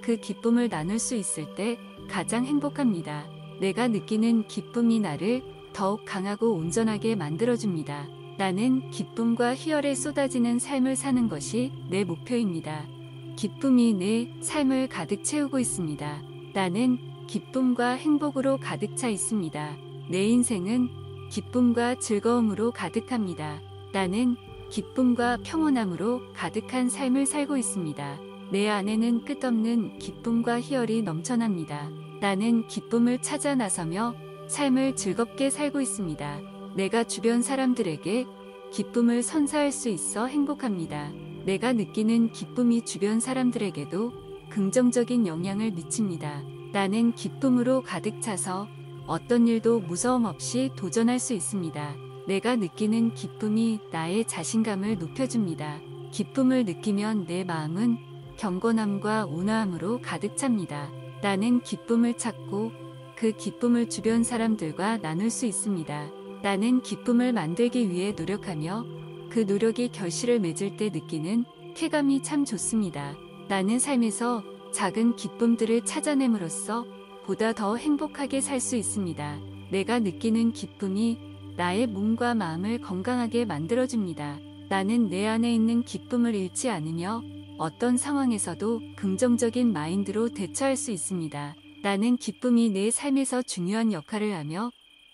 그 기쁨을 나눌 수 있을 때 가장 행복합니다. 내가 느끼는 기쁨이 나를 더욱 강하고 온전하게 만들어줍니다. 나는 기쁨과 희열에 쏟아지는 삶을 사는 것이 내 목표입니다. 기쁨이 내 삶을 가득 채우고 있습니다. 나는 기쁨과 행복으로 가득 차 있습니다. 내 인생은 기쁨과 즐거움으로 가득합니다. 나는 기쁨과 평온함으로 가득한 삶을 살고 있습니다. 내 안에는 끝없는 기쁨과 희열이 넘쳐납니다. 나는 기쁨을 찾아 나서며 삶을 즐겁게 살고 있습니다. 내가 주변 사람들에게 기쁨을 선사할 수 있어 행복합니다. 내가 느끼는 기쁨이 주변 사람들에게도 긍정적인 영향을 미칩니다. 나는 기쁨으로 가득 차서 어떤 일도 무서움 없이 도전할 수 있습니다. 내가 느끼는 기쁨이 나의 자신감을 높여줍니다. 기쁨을 느끼면 내 마음은 경건함과 온화함으로 가득 찹니다. 나는 기쁨을 찾고 그 기쁨을 주변 사람들과 나눌 수 있습니다. 나는 기쁨을 만들기 위해 노력하며 그 노력이 결실을 맺을 때 느끼는 쾌감이 참 좋습니다. 나는 삶에서 작은 기쁨들을 찾아냄으로써 보다 더 행복하게 살 수 있습니다. 내가 느끼는 기쁨이 나의 몸과 마음을 건강하게 만들어줍니다. 나는 내 안에 있는 기쁨을 잃지 않으며 어떤 상황에서도 긍정적인 마인드로 대처할 수 있습니다. 나는 기쁨이 내 삶에서 중요한 역할을 하며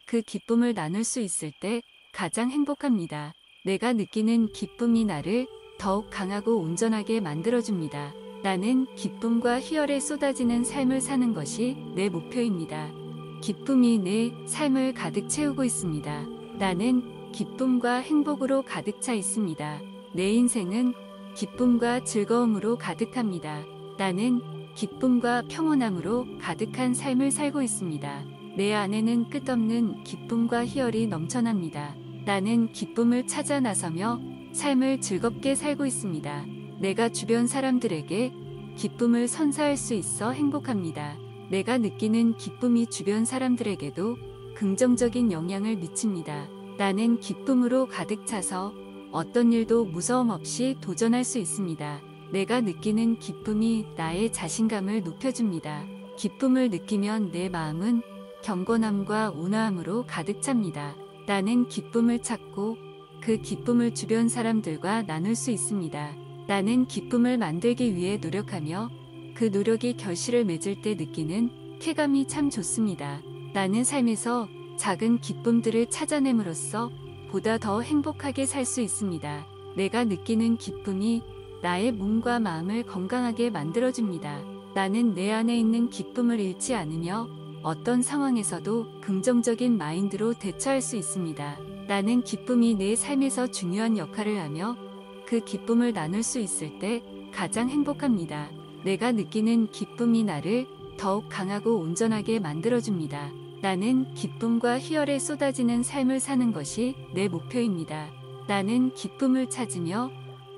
그 기쁨을 나눌 수 있을 때 가장 행복합니다. 내가 느끼는 기쁨이 나를 더욱 강하고 온전하게 만들어줍니다. 나는 기쁨과 희열에 쏟아지는 삶을 사는 것이 내 목표입니다. 기쁨이 내 삶을 가득 채우고 있습니다. 나는 기쁨과 행복으로 가득 차 있습니다. 내 인생은 기쁨과 즐거움으로 가득합니다. 나는 기쁨과 평온함으로 가득한 삶을 살고 있습니다. 내 안에는 끝없는 기쁨과 희열이 넘쳐납니다. 나는 기쁨을 찾아 나서며 삶을 즐겁게 살고 있습니다. 내가 주변 사람들에게 기쁨을 선사할 수 있어 행복합니다. 내가 느끼는 기쁨이 주변 사람들에게도 긍정적인 영향을 미칩니다. 나는 기쁨으로 가득 차서 어떤 일도 무서움 없이 도전할 수 있습니다. 내가 느끼는 기쁨이 나의 자신감을 높여줍니다. 기쁨을 느끼면 내 마음은 경건함과 온화함으로 가득 찹니다. 나는 기쁨을 찾고 그 기쁨을 주변 사람들과 나눌 수 있습니다. 나는 기쁨을 만들기 위해 노력하며 그 노력이 결실을 맺을 때 느끼는 쾌감이 참 좋습니다. 나는 삶에서 작은 기쁨들을 찾아냄으로써 보다 더 행복하게 살 수 있습니다. 내가 느끼는 기쁨이 나의 몸과 마음을 건강하게 만들어줍니다. 나는 내 안에 있는 기쁨을 잃지 않으며 어떤 상황에서도 긍정적인 마인드로 대처할 수 있습니다. 나는 기쁨이 내 삶에서 중요한 역할을 하며 그 기쁨을 나눌 수 있을 때 가장 행복합니다. 내가 느끼는 기쁨이 나를 더욱 강하고 온전하게 만들어줍니다. 나는 기쁨과 희열에 쏟아지는 삶을 사는 것이 내 목표입니다. 나는 기쁨을 찾으며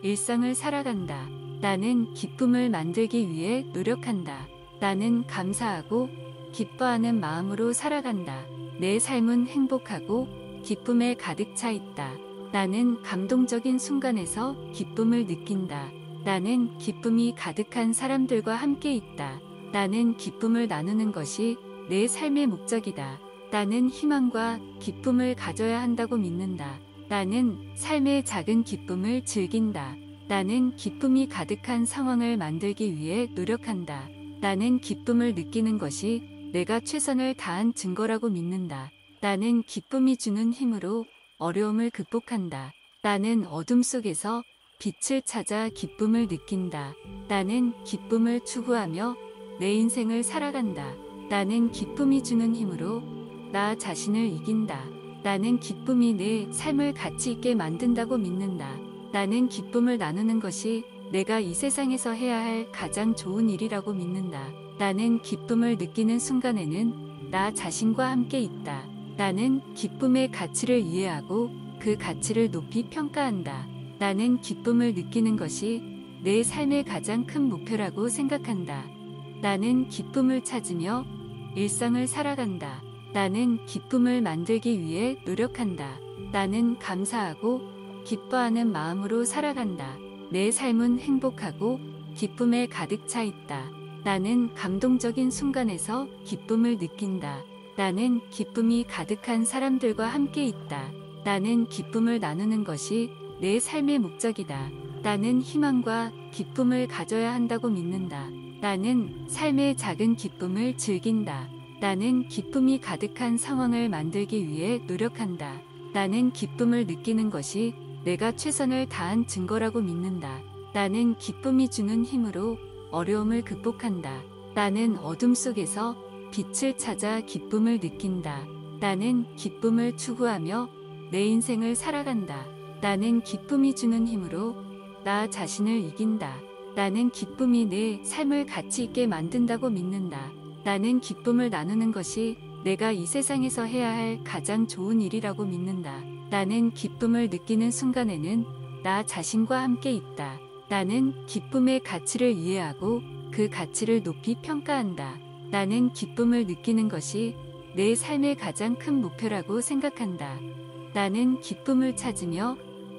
일상을 살아간다. 나는 기쁨을 만들기 위해 노력한다. 나는 감사하고 기뻐하는 마음으로 살아간다. 내 삶은 행복하고 기쁨에 가득 차 있다. 나는 감동적인 순간에서 기쁨을 느낀다. 나는 기쁨이 가득한 사람들과 함께 있다. 나는 기쁨을 나누는 것이 내 삶의 목적이다. 나는 희망과 기쁨을 가져야 한다고 믿는다. 나는 삶의 작은 기쁨을 즐긴다. 나는 기쁨이 가득한 상황을 만들기 위해 노력한다. 나는 기쁨을 느끼는 것이 내가 최선을 다한 증거라고 믿는다. 나는 기쁨이 주는 힘으로 어려움을 극복한다. 나는 어둠 속에서 빛을 찾아 기쁨을 느낀다. 나는 기쁨을 추구하며 내 인생을 살아간다. 나는 기쁨이 주는 힘으로 나 자신을 이긴다. 나는 기쁨이 내 삶을 가치 있게 만든다고 믿는다. 나는 기쁨을 나누는 것이 내가 이 세상에서 해야 할 가장 좋은 일이라고 믿는다. 나는 기쁨을 느끼는 순간에는 나 자신과 함께 있다. 나는 기쁨의 가치를 이해하고 그 가치를 높이 평가한다. 나는 기쁨을 느끼는 것이 내 삶의 가장 큰 목표라고 생각한다. 나는 기쁨을 찾으며 일상을 살아간다. 나는 기쁨을 만들기 위해 노력한다. 나는 감사하고 기뻐하는 마음으로 살아간다. 내 삶은 행복하고 기쁨에 가득 차 있다. 나는 감동적인 순간에서 기쁨을 느낀다. 나는 기쁨이 가득한 사람들과 함께 있다. 나는 기쁨을 나누는 것이 내 삶의 목적이다. 나는 희망과 기쁨을 가져야 한다고 믿는다. 나는 삶의 작은 기쁨을 즐긴다. 나는 기쁨이 가득한 상황을 만들기 위해 노력한다. 나는 기쁨을 느끼는 것이 내가 최선을 다한 증거라고 믿는다. 나는 기쁨이 주는 힘으로 어려움을 극복한다. 나는 어둠 속에서 빛을 찾아 기쁨을 느낀다. 나는 기쁨을 추구하며 내 인생을 살아간다. 나는 기쁨이 주는 힘으로 나 자신을 이긴다. 나는 기쁨이 내 삶을 가치 있게 만든다고 믿는다. 나는 기쁨을 나누는 것이 내가 이 세상에서 해야 할 가장 좋은 일이라고 믿는다. 나는 기쁨을 느끼는 순간에는 나 자신과 함께 있다. 나는 기쁨의 가치를 이해하고 그 가치를 높이 평가한다. 나는 기쁨을 느끼는 것이 내 삶의 가장 큰 목표라고 생각한다. 나는 기쁨을 찾으며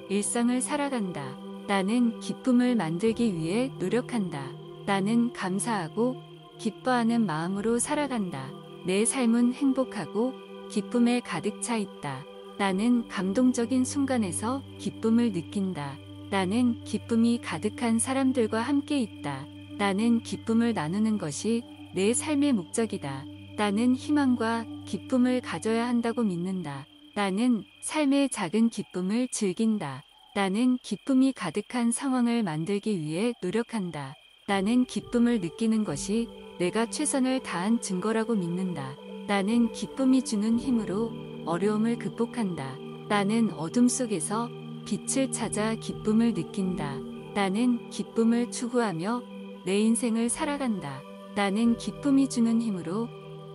일상을 살아간다. 나는 기쁨을 만들기 위해 노력한다. 나는 감사하고 기뻐하는 마음으로 살아간다. 내 삶은 행복하고 기쁨에 가득 차 있다. 나는 감동적인 순간에서 기쁨을 느낀다. 나는 기쁨이 가득한 사람들과 함께 있다. 나는 기쁨을 나누는 것이 내 삶의 목적이다. 나는 희망과 기쁨을 가져야 한다고 믿는다. 나는 삶의 작은 기쁨을 즐긴다. 나는 기쁨이 가득한 상황을 만들기 위해 노력한다. 나는 기쁨을 느끼는 것이 내가 최선을 다한 증거라고 믿는다. 나는 기쁨이 주는 힘으로 어려움을 극복한다. 나는 어둠 속에서 빛을 찾아 기쁨을 느낀다. 나는 기쁨을 추구하며 내 인생을 살아간다. 나는 기쁨이 주는 힘으로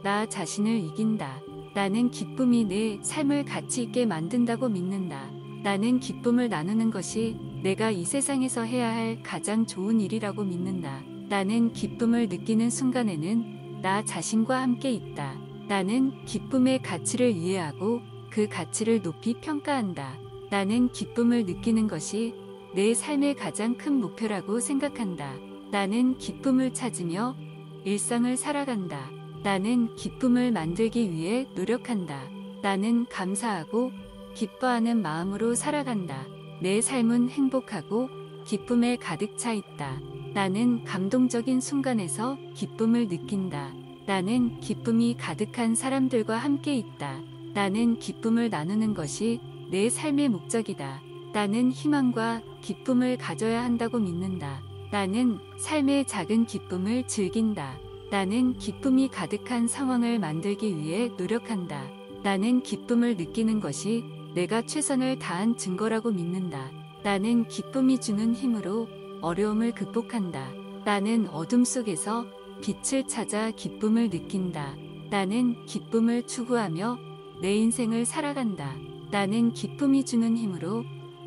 나 자신을 이긴다. 나는 기쁨이 내 삶을 가치 있게 만든다고 믿는다. 나는 기쁨을 나누는 것이 내가 이 세상에서 해야 할 가장 좋은 일이라고 믿는다. 나는 기쁨을 느끼는 순간에는 나 자신과 함께 있다. 나는 기쁨의 가치를 이해하고 그 가치를 높이 평가한다. 나는 기쁨을 느끼는 것이 내 삶의 가장 큰 목표라고 생각한다. 나는 기쁨을 찾으며 일상을 살아간다. 나는 기쁨을 만들기 위해 노력한다. 나는 감사하고 기뻐하는 마음으로 살아간다. 내 삶은 행복하고 기쁨에 가득 차 있다. 나는 감동적인 순간에서 기쁨을 느낀다. 나는 기쁨이 가득한 사람들과 함께 있다. 나는 기쁨을 나누는 것이 내 삶의 목적이다. 나는 희망과 기쁨을 가져야 한다고 믿는다. 나는 삶의 작은 기쁨을 즐긴다. 나는 기쁨이 가득한 상황을 만들기 위해 노력한다. 나는 기쁨을 느끼는 것이 내가 최선을 다한 증거라고 믿는다. 나는 기쁨이 주는 힘으로 어려움을 극복한다. 나는 어둠 속에서 빛을 찾아 기쁨을 느낀다. 나는 기쁨을 추구하며 내 인생을 살아간다. 나는 기쁨이 주는 힘으로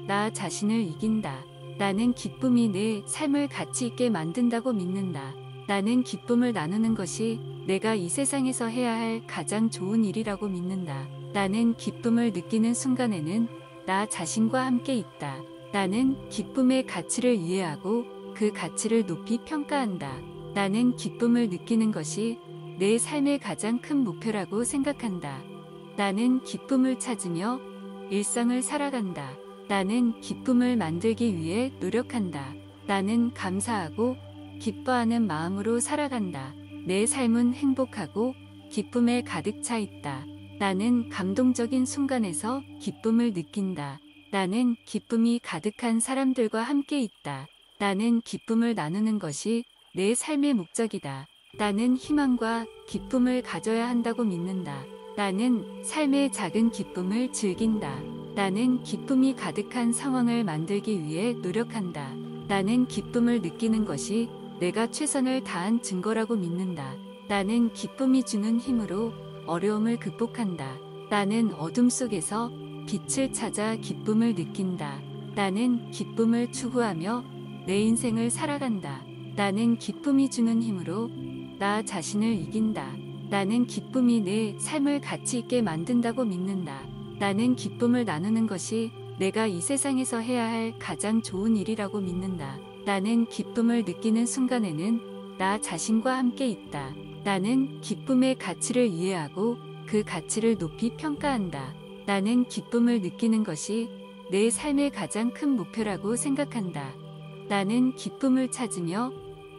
나 자신을 이긴다. 나는 기쁨이 내 삶을 가치 있게 만든다고 믿는다. 나는 기쁨을 나누는 것이 내가 이 세상에서 해야 할 가장 좋은 일이라고 믿는다. 나는 기쁨을 느끼는 순간에는 나 자신과 함께 있다. 나는 기쁨의 가치를 이해하고 그 가치를 높이 평가한다. 나는 기쁨을 느끼는 것이 내 삶의 가장 큰 목표라고 생각한다. 나는 기쁨을 찾으며 일상을 살아간다. 나는 기쁨을 만들기 위해 노력한다. 나는 감사하고 기뻐하는 마음으로 살아간다. 내 삶은 행복하고 기쁨에 가득 차 있다. 나는 감동적인 순간에서 기쁨을 느낀다. 나는 기쁨이 가득한 사람들과 함께 있다. 나는 기쁨을 나누는 것이 내 삶의 목적이다. 나는 희망과 기쁨을 가져야 한다고 믿는다. 나는 삶의 작은 기쁨을 즐긴다. 나는 기쁨이 가득한 상황을 만들기 위해 노력한다. 나는 기쁨을 느끼는 것이 내가 최선을 다한 증거라고 믿는다. 나는 기쁨이 주는 힘으로 어려움을 극복한다. 나는 어둠 속에서 빛을 찾아 기쁨을 느낀다. 나는 기쁨을 추구하며 내 인생을 살아간다. 나는 기쁨이 주는 힘으로 나 자신을 이긴다. 나는 기쁨이 내 삶을 가치 있게 만든다고 믿는다. 나는 기쁨을 나누는 것이 내가 이 세상에서 해야 할 가장 좋은 일이라고 믿는다. 나는 기쁨을 느끼는 순간에는 나 자신과 함께 있다. 나는 기쁨의 가치를 이해하고 그 가치를 높이 평가한다. 나는 기쁨을 느끼는 것이 내 삶의 가장 큰 목표라고 생각한다. 나는 기쁨을 찾으며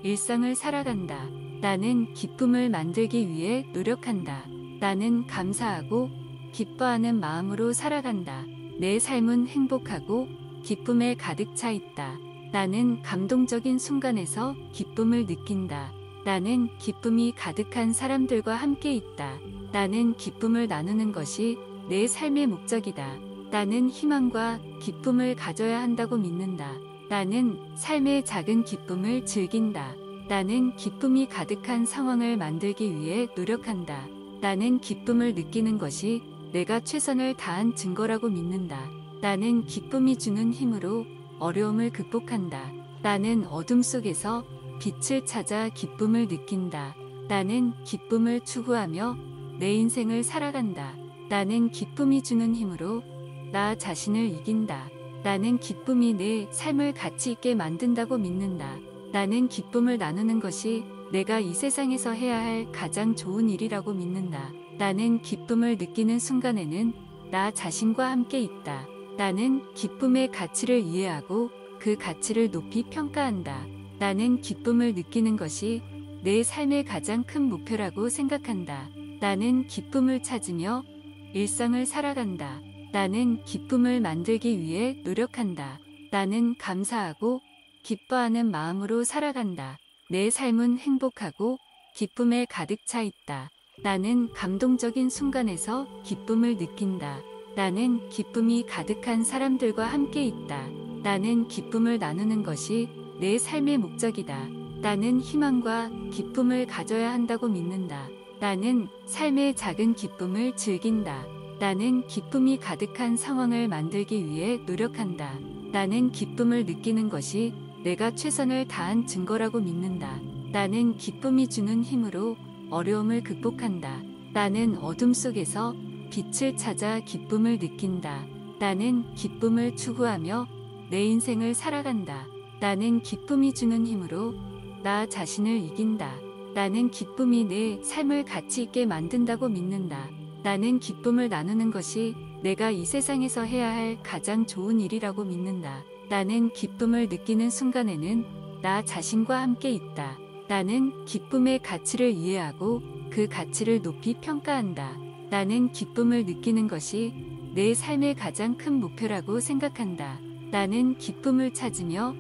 일상을 살아간다. 나는 기쁨을 만들기 위해 노력한다. 나는 감사하고 기뻐하는 마음으로 살아간다. 내 삶은 행복하고 기쁨에 가득 차 있다. 나는 감동적인 순간에서 기쁨을 느낀다. 나는 기쁨이 가득한 사람들과 함께 있다. 나는 기쁨을 나누는 것이 내 삶의 목적이다. 나는 희망과 기쁨을 가져야 한다고 믿는다. 나는 삶의 작은 기쁨을 즐긴다. 나는 기쁨이 가득한 상황을 만들기 위해 노력한다. 나는 기쁨을 느끼는 것이 내가 최선을 다한 증거라고 믿는다. 나는 기쁨이 주는 힘으로 어려움을 극복한다. 나는 어둠 속에서 빛을 찾아 기쁨을 느낀다. 나는 기쁨을 추구하며 내 인생을 살아간다. 나는 기쁨이 주는 힘으로 나 자신을 이긴다. 나는 기쁨이 내 삶을 가치 있게 만든다고 믿는다. 나는 기쁨을 나누는 것이 내가 이 세상에서 해야 할 가장 좋은 일이라고 믿는다. 나는 기쁨을 느끼는 순간에는 나 자신과 함께 있다. 나는 기쁨의 가치를 이해하고 그 가치를 높이 평가한다. 나는 기쁨을 느끼는 것이 내 삶의 가장 큰 목표라고 생각한다. 나는 기쁨을 찾으며 일상을 살아간다. 나는 기쁨을 만들기 위해 노력한다. 나는 감사하고 기뻐하는 마음으로 살아간다. 내 삶은 행복하고 기쁨에 가득 차 있다. 나는 감동적인 순간에서 기쁨을 느낀다. 나는 기쁨이 가득한 사람들과 함께 있다. 나는 기쁨을 나누는 것이 내 삶의 목적이다. 나는 희망과 기쁨을 가져야 한다고 믿는다. 나는 삶의 작은 기쁨을 즐긴다. 나는 기쁨이 가득한 상황을 만들기 위해 노력한다. 나는 기쁨을 느끼는 것이 내가 최선을 다한 증거라고 믿는다. 나는 기쁨이 주는 힘으로 어려움을 극복한다. 나는 어둠 속에서 빛을 찾아 기쁨을 느낀다. 나는 기쁨을 추구하며 내 인생을 살아간다. 나는 기쁨이 주는 힘으로 나 자신을 이긴다. 나는 기쁨이 내 삶을 가치 있게 만든다고 믿는다. 나는 기쁨을 나누는 것이 내가 이 세상에서 해야 할 가장 좋은 일이라고 믿는다. 나는 기쁨을 느끼는 순간에는 나 자신과 함께 있다. 나는 기쁨의 가치를 이해하고 그 가치를 높이 평가한다. 나는 기쁨을 느끼는 것이 내 삶의 가장 큰 목표라고 생각한다. 나는 기쁨을 찾으며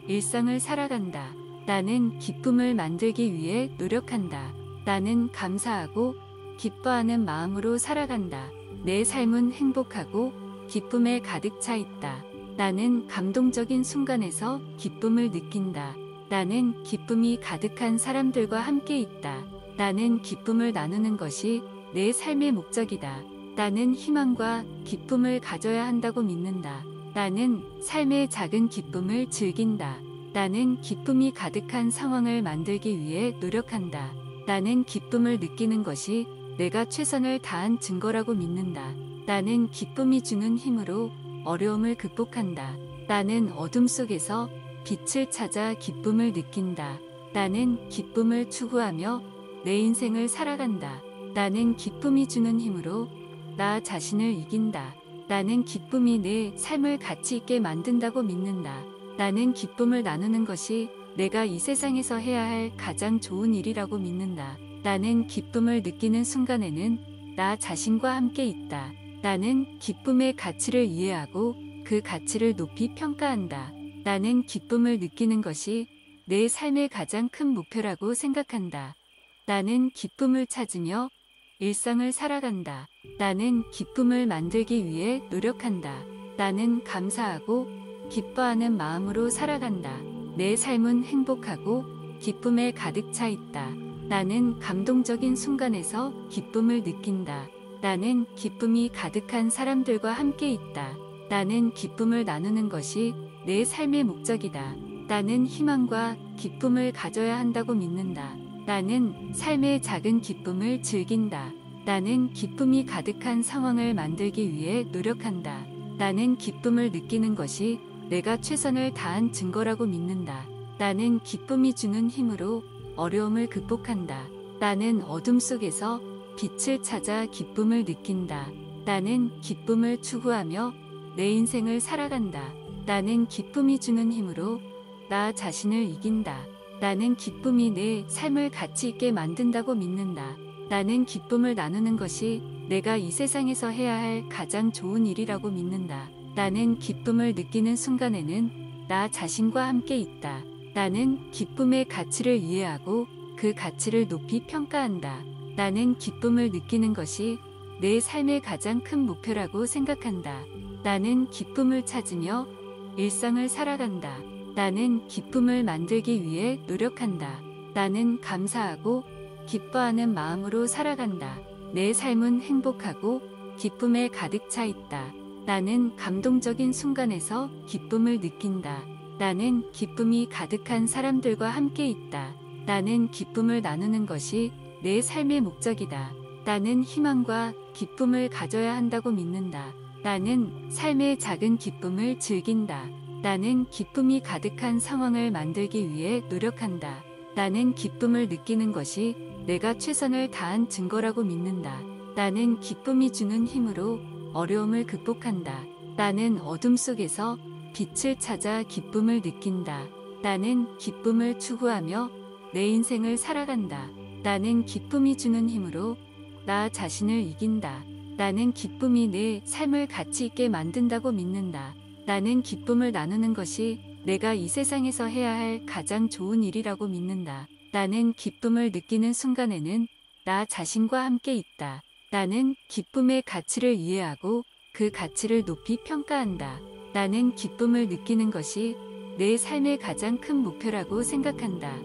일상을 살아간다. 나는 기쁨을 만들기 위해 노력한다. 나는 감사하고 기뻐하는 마음으로 살아간다. 내 삶은 행복하고 기쁨에 가득 차 있다. 나는 감동적인 순간에서 기쁨을 느낀다. 나는 기쁨이 가득한 사람들과 함께 있다. 나는 기쁨을 나누는 것이 내 삶의 목적이다. 나는 희망과 기쁨을 가져야 한다고 믿는다. 나는 삶의 작은 기쁨을 즐긴다. 나는 기쁨이 가득한 상황을 만들기 위해 노력한다. 나는 기쁨을 느끼는 것이 내가 최선을 다한 증거라고 믿는다. 나는 기쁨이 주는 힘으로 어려움을 극복한다. 나는 어둠 속에서 빛을 찾아 기쁨을 느낀다. 나는 기쁨을 추구하며 내 인생을 살아간다. 나는 기쁨이 주는 힘으로 나 자신을 이긴다. 나는 기쁨이 내 삶을 가치 있게 만든다고 믿는다. 나는 기쁨을 나누는 것이 내가 이 세상에서 해야 할 가장 좋은 일이라고 믿는다. 나는 기쁨을 느끼는 순간에는 나 자신과 함께 있다. 나는 기쁨의 가치를 이해하고 그 가치를 높이 평가한다. 나는 기쁨을 느끼는 것이 내 삶의 가장 큰 목표라고 생각한다. 나는 기쁨을 찾으며 일상을 살아간다. 나는 기쁨을 만들기 위해 노력한다. 나는 감사하고 기뻐하는 마음으로 살아간다. 내 삶은 행복하고 기쁨에 가득 차 있다. 나는 감동적인 순간에서 기쁨을 느낀다. 나는 기쁨이 가득한 사람들과 함께 있다. 나는 기쁨을 나누는 것이 내 삶의 목적이다. 나는 희망과 기쁨을 가져야 한다고 믿는다. 나는 삶의 작은 기쁨을 즐긴다. 나는 기쁨이 가득한 상황을 만들기 위해 노력한다. 나는 기쁨을 느끼는 것이 내가 최선을 다한 증거라고 믿는다. 나는 기쁨이 주는 힘으로 어려움을 극복한다. 나는 어둠 속에서 빛을 찾아 기쁨을 느낀다. 나는 기쁨을 추구하며 내 인생을 살아간다. 나는 기쁨이 주는 힘으로 나 자신을 이긴다. 나는 기쁨이 내 삶을 가치 있게 만든다고 믿는다. 나는 기쁨을 나누는 것이 내가 이 세상에서 해야 할 가장 좋은 일이라고 믿는다. 나는 기쁨을 느끼는 순간에는 나 자신과 함께 있다. 나는 기쁨의 가치를 이해하고 그 가치를 높이 평가한다. 나는 기쁨을 느끼는 것이 내 삶의 가장 큰 목표라고 생각한다. 나는 기쁨을 찾으며 일상을 살아간다. 나는 기쁨을 만들기 위해 노력한다. 나는 감사하고 기뻐하는 마음으로 살아간다. 내 삶은 행복하고 기쁨에 가득 차 있다. 나는 감동적인 순간에서 기쁨을 느낀다. 나는 기쁨이 가득한 사람들과 함께 있다. 나는 기쁨을 나누는 것이 내 삶의 목적이다. 나는 희망과 기쁨을 가져야 한다고 믿는다. 나는 삶의 작은 기쁨을 즐긴다. 나는 기쁨이 가득한 상황을 만들기 위해 노력한다. 나는 기쁨을 느끼는 것이 내가 최선을 다한 증거라고 믿는다. 나는 기쁨이 주는 힘으로 어려움을 극복한다. 나는 어둠 속에서 빛을 찾아 기쁨을 느낀다. 나는 기쁨을 추구하며 내 인생을 살아간다. 나는 기쁨이 주는 힘으로 나 자신을 이긴다. 나는 기쁨이 내 삶을 가치 있게 만든다고 믿는다. 나는 기쁨을 나누는 것이 내가 이 세상에서 해야 할 가장 좋은 일이라고 믿는다. 나는 기쁨을 느끼는 순간에는 나 자신과 함께 있다. 나는 기쁨의 가치를 이해하고 그 가치를 높이 평가한다. 나는 기쁨을 느끼는 것이 내 삶의 가장 큰 목표라고 생각한다.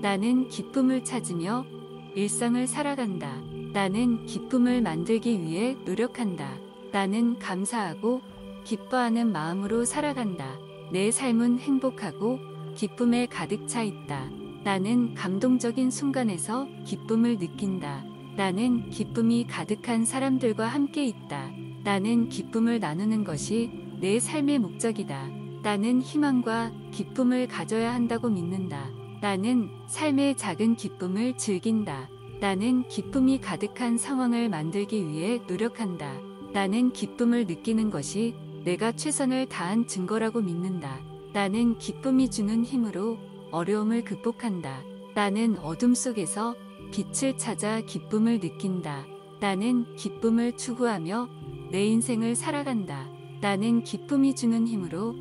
나는 기쁨을 찾으며 일상을 살아간다. 나는 기쁨을 만들기 위해 노력한다. 나는 감사하고 기뻐하는 마음으로 살아간다. 내 삶은 행복하고 기쁨에 가득 차 있다. 나는 감동적인 순간에서 기쁨을 느낀다. 나는 기쁨이 가득한 사람들과 함께 있다. 나는 기쁨을 나누는 것이 내 삶의 목적이다. 나는 희망과 기쁨을 가져야 한다고 믿는다. 나는 삶의 작은 기쁨을 즐긴다. 나는 기쁨이 가득한 상황을 만들기 위해 노력한다. 나는 기쁨을 느끼는 것이 내가 최선을 다한 증거라고 믿는다. 나는 기쁨이 주는 힘으로 어려움을 극복한다. 나는 어둠 속에서 빛을 찾아 기쁨을 느낀다. 나는 기쁨을 추구하며 내 인생을 살아간다. 나는 기쁨이 주는 힘으로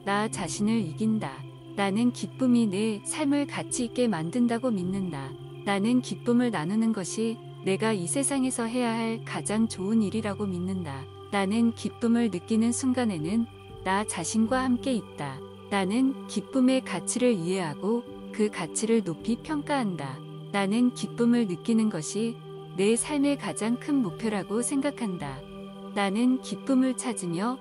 나 자신을 이긴다. 나는 기쁨이 내 삶을 가치 있게 만든다고 믿는다. 나는 기쁨을 나누는 것이 내가 이 세상에서 해야 할 가장 좋은 일이라고 믿는다. 나는 기쁨을 느끼는 순간에는 나 자신과 함께 있다. 나는 기쁨의 가치를 이해하고 그 가치를 높이 평가한다. 나는 기쁨을 느끼는 것이 내 삶의 가장 큰 목표라고 생각한다. 나는 기쁨을 찾으며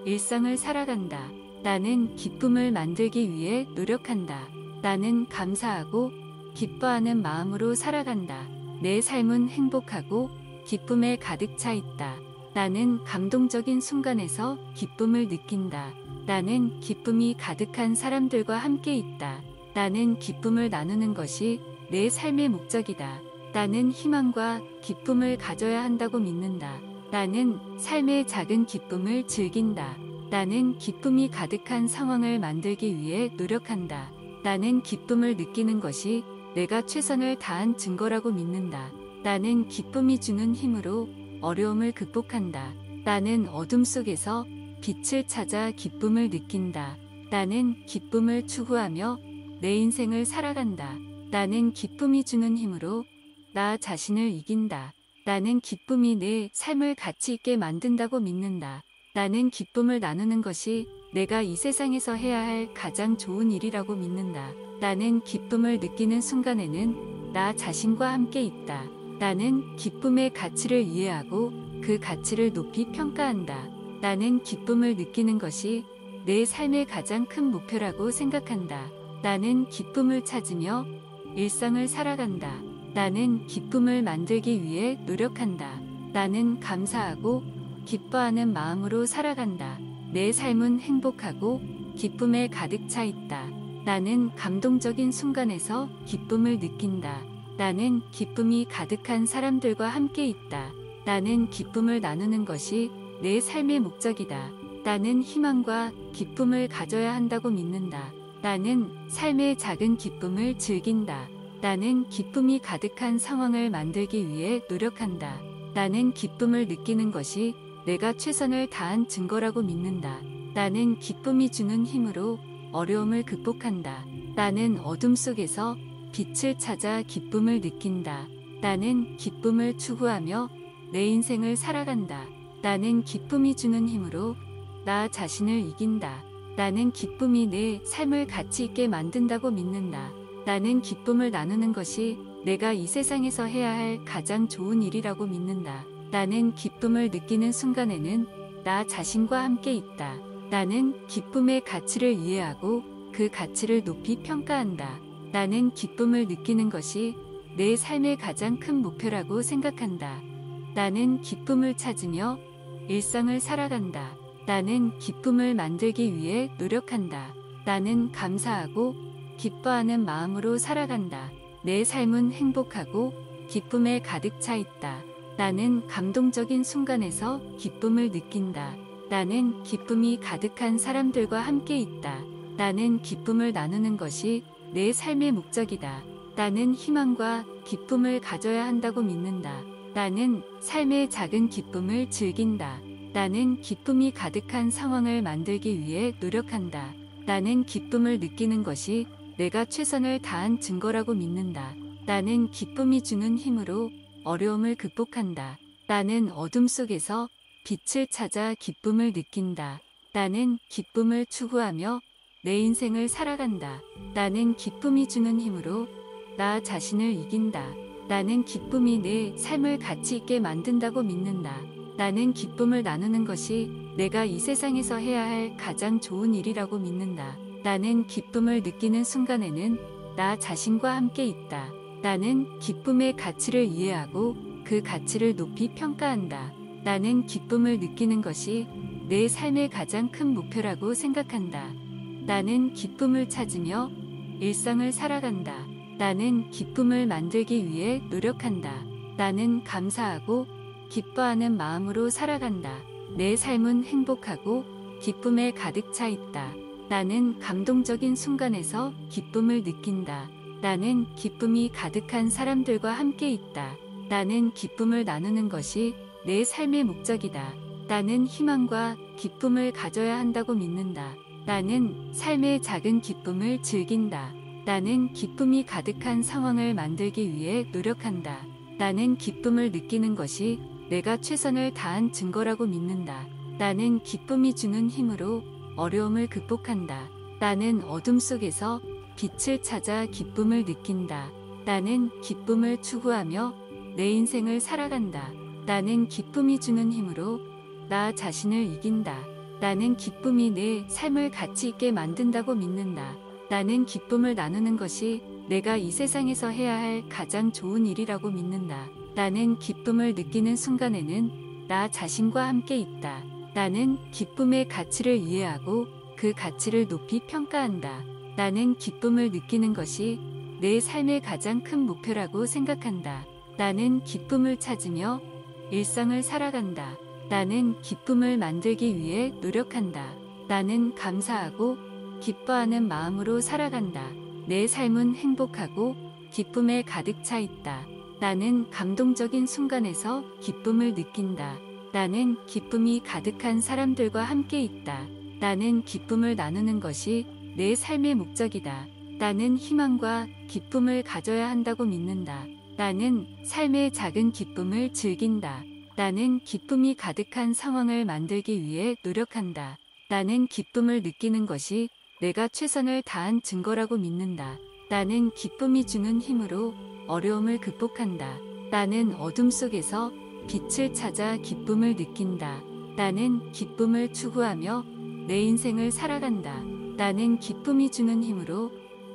일상을 살아간다. 나는 기쁨을 만들기 위해 노력한다. 나는 감사하고 기뻐하는 마음으로 살아간다. 내 삶은 행복하고 기쁨에 가득 차 있다. 나는 감동적인 순간에서 기쁨을 느낀다. 나는 기쁨이 가득한 사람들과 함께 있다. 나는 기쁨을 나누는 것이 내 삶의 목적이다. 나는 희망과 기쁨을 가져야 한다고 믿는다. 나는 삶의 작은 기쁨을 즐긴다. 나는 기쁨이 가득한 상황을 만들기 위해 노력한다. 나는 기쁨을 느끼는 것이 내가 최선을 다한 증거라고 믿는다. 나는 기쁨이 주는 힘으로 어려움을 극복한다. 나는 어둠 속에서 빛을 찾아 기쁨을 느낀다. 나는 기쁨을 추구하며 내 인생을 살아간다. 나는 기쁨이 주는 힘으로 나 자신을 이긴다. 나는 기쁨이 내 삶을 가치 있게 만든다고 믿는다. 나는 기쁨을 나누는 것이 내가 이 세상에서 해야 할 가장 좋은 일이라고 믿는다. 나는 기쁨을 느끼는 순간에는 나 자신과 함께 있다. 나는 기쁨의 가치를 이해하고 그 가치를 높이 평가한다. 나는 기쁨을 느끼는 것이 내 삶의 가장 큰 목표라고 생각한다. 나는 기쁨을 찾으며 일상을 살아간다. 나는 기쁨을 만들기 위해 노력한다. 나는 감사하고 기뻐하는 마음으로 살아간다. 내 삶은 행복하고 기쁨에 가득 차 있다. 나는 감동적인 순간에서 기쁨을 느낀다. 나는 기쁨이 가득한 사람들과 함께 있다. 나는 기쁨을 나누는 것이 내 삶의 목적이다. 나는 희망과 기쁨을 가져야 한다고 믿는다. 나는 삶의 작은 기쁨을 즐긴다. 나는 기쁨이 가득한 상황을 만들기 위해 노력한다. 나는 기쁨을 느끼는 것이 내가 최선을 다한 증거라고 믿는다. 나는 기쁨이 주는 힘으로 어려움을 극복한다. 나는 어둠 속에서 빛을 찾아 기쁨을 느낀다. 나는 기쁨을 추구하며 내 인생을 살아간다. 나는 기쁨이 주는 힘으로 나 자신을 이긴다. 나는 기쁨이 내 삶을 가치 있게 만든다고 믿는다. 나는 기쁨을 나누는 것이 내가 이 세상에서 해야 할 가장 좋은 일이라고 믿는다. 나는 기쁨을 느끼는 순간에는 나 자신과 함께 있다. 나는 기쁨의 가치를 이해하고 그 가치를 높이 평가한다. 나는 기쁨을 느끼는 것이 내 삶의 가장 큰 목표라고 생각한다. 나는 기쁨을 찾으며 일상을 살아간다. 나는 기쁨을 만들기 위해 노력한다. 나는 감사하고 기뻐하는 마음으로 살아간다. 내 삶은 행복하고 기쁨에 가득 차 있다. 나는 감동적인 순간에서 기쁨을 느낀다. 나는 기쁨이 가득한 사람들과 함께 있다. 나는 기쁨을 나누는 것이 내 삶의 목적이다. 나는 희망과 기쁨을 가져야 한다고 믿는다. 나는 삶의 작은 기쁨을 즐긴다. 나는 기쁨이 가득한 상황을 만들기 위해 노력한다. 나는 기쁨을 느끼는 것이 내가 최선을 다한 증거라고 믿는다. 나는 기쁨이 주는 힘으로 어려움을 극복한다. 나는 어둠 속에서 빛을 찾아 기쁨을 느낀다. 나는 기쁨을 추구하며 내 인생을 살아간다. 나는 기쁨이 주는 힘으로 나 자신을 이긴다. 나는 기쁨이 내 삶을 가치 있게 만든다고 믿는다. 나는 기쁨을 나누는 것이 내가 이 세상에서 해야 할 가장 좋은 일이라고 믿는다. 나는 기쁨을 느끼는 순간에는 나 자신과 함께 있다. 나는 기쁨의 가치를 이해하고 그 가치를 높이 평가한다. 나는 기쁨을 느끼는 것이 내 삶의 가장 큰 목표라고 생각한다. 나는 기쁨을 찾으며 일상을 살아간다. 나는 기쁨을 만들기 위해 노력한다. 나는 감사하고 기뻐하는 마음으로 살아간다. 내 삶은 행복하고 기쁨에 가득 차 있다. 나는 감동적인 순간에서 기쁨을 느낀다. 나는 기쁨이 가득한 사람들과 함께 있다. 나는 기쁨을 나누는 것이 내 삶의 목적이다. 나는 희망과 기쁨을 가져야 한다고 믿는다. 나는 삶의 작은 기쁨을 즐긴다. 나는 기쁨이 가득한 상황을 만들기 위해 노력한다. 나는 기쁨을 느끼는 것이 내가 최선을 다한 증거라고 믿는다. 나는 기쁨이 주는 힘으로 어려움을 극복한다. 나는 어둠 속에서 빛을 찾아 기쁨을 느낀다. 나는 기쁨을 추구하며 내 인생을 살아간다. 나는 기쁨이 주는 힘으로 나 자신을 이긴다. 나는 기쁨이 내 삶을 가치 있게 만든다고 믿는다. 나는 기쁨을 나누는 것이 내가 이 세상에서 해야 할 가장 좋은 일이라고 믿는다. 나는 기쁨을 느끼는 순간에는 나 자신과 함께 있다. 나는 기쁨의 가치를 이해하고 그 가치를 높이 평가한다. 나는 기쁨을 느끼는 것이 내 삶의 가장 큰 목표라고 생각한다. 나는 기쁨을 찾으며 일상을 살아간다. 나는 기쁨을 만들기 위해 노력한다. 나는 감사하고 기뻐하는 마음으로 살아간다. 내 삶은 행복하고 기쁨에 가득 차 있다. 나는 감동적인 순간에서 기쁨을 느낀다. 나는 기쁨이 가득한 사람들과 함께 있다. 나는 기쁨을 나누는 것이 내 삶의 목적이다. 나는 희망과 기쁨을 가져야 한다고 믿는다. 나는 삶의 작은 기쁨을 즐긴다. 나는 기쁨이 가득한 상황을 만들기 위해 노력한다. 나는 기쁨을 느끼는 것이 내가 최선을 다한 증거라고 믿는다. 나는 기쁨이 주는 힘으로 어려움을 극복한다. 나는 어둠 속에서 빛을 찾아 기쁨을 느낀다. 나는 기쁨을 추구하며 내 인생을 살아간다. 나는 기쁨이 주는 힘으로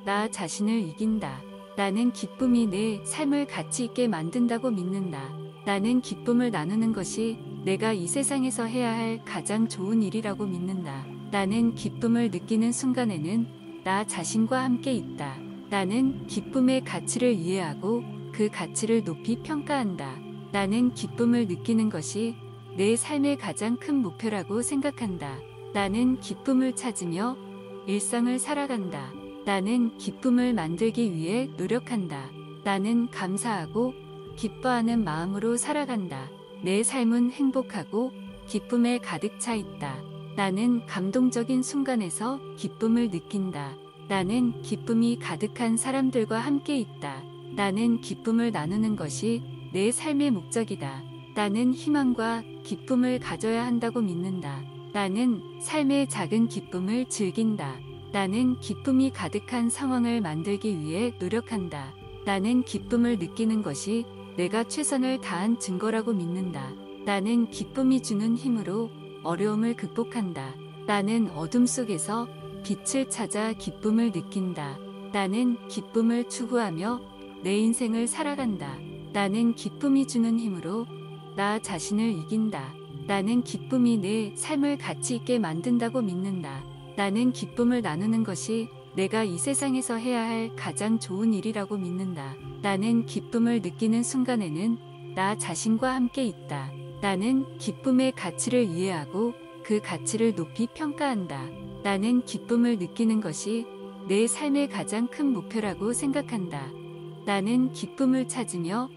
나 자신을 이긴다. 나는 기쁨이 내 삶을 가치 있게 만든다고 믿는다. 나는 기쁨을 나누는 것이 내가 이 세상에서 해야 할 가장 좋은 일이라고 믿는다. 나는 기쁨을 느끼는 순간에는 나 자신과 함께 있다. 나는 기쁨의 가치를 이해하고 그 가치를 높이 평가한다. 나는 기쁨을 느끼는 것이 내 삶의 가장 큰 목표라고 생각한다. 나는 기쁨을 찾으며 일상을 살아간다. 나는 기쁨을 만들기 위해 노력한다. 나는 감사하고 기뻐하는 마음으로 살아간다. 내 삶은 행복하고 기쁨에 가득 차 있다. 나는 감동적인 순간에서 기쁨을 느낀다. 나는 기쁨이 가득한 사람들과 함께 있다. 나는 기쁨을 나누는 것이 내 삶의 목적이다. 나는 희망과 기쁨을 가져야 한다고 믿는다. 나는 삶의 작은 기쁨을 즐긴다. 나는 기쁨이 가득한 상황을 만들기 위해 노력한다. 나는 기쁨을 느끼는 것이 내가 최선을 다한 증거라고 믿는다. 나는 기쁨이 주는 힘으로 어려움을 극복한다. 나는 어둠 속에서 빛을 찾아 기쁨을 느낀다. 나는 기쁨을 추구하며 내 인생을 살아간다. 나는 기쁨이 주는 힘으로 나 자신을 이긴다. 나는 기쁨이 내 삶을 가치 있게 만든다고 믿는다. 나는 기쁨을 나누는 것이 내가 이 세상에서 해야 할 가장 좋은 일이라고 믿는다. 나는 기쁨을 느끼는 순간에는 나 자신과 함께 있다. 나는 기쁨의 가치를 이해하고 그 가치를 높이 평가한다. 나는 기쁨을 느끼는 것이 내 삶의 가장 큰 목표라고 생각한다. 나는 기쁨을 찾으며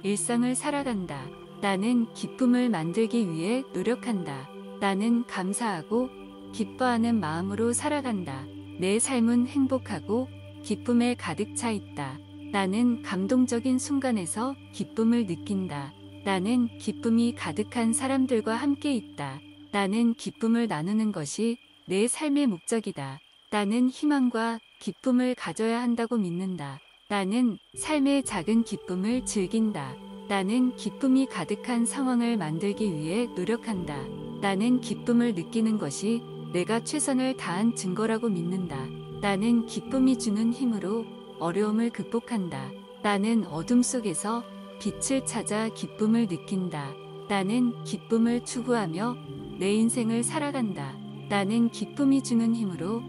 일상을 살아간다. 나는 기쁨을 만들기 위해 노력한다. 나는 감사하고 기뻐하는 마음으로 살아간다. 내 삶은 행복하고 기쁨에 가득 차 있다. 나는 감동적인 순간에서 기쁨을 느낀다. 나는 기쁨이 가득한 사람들과 함께 있다. 나는 기쁨을 나누는 것이 내 삶의 목적이다. 나는 희망과 기쁨을 가져야 한다고 믿는다. 나는 삶의 작은 기쁨을 즐긴다. 나는 기쁨이 가득한 상황을 만들기 위해 노력한다. 나는 기쁨을 느끼는 것이 내가 최선을 다한 증거라고 믿는다. 나는 기쁨이 주는 힘으로 어려움을 극복한다. 나는 어둠 속에서 빛을 찾아 기쁨을 느낀다. 나는 기쁨을 추구하며 내 인생을 살아간다. 나는 기쁨이 주는 힘으로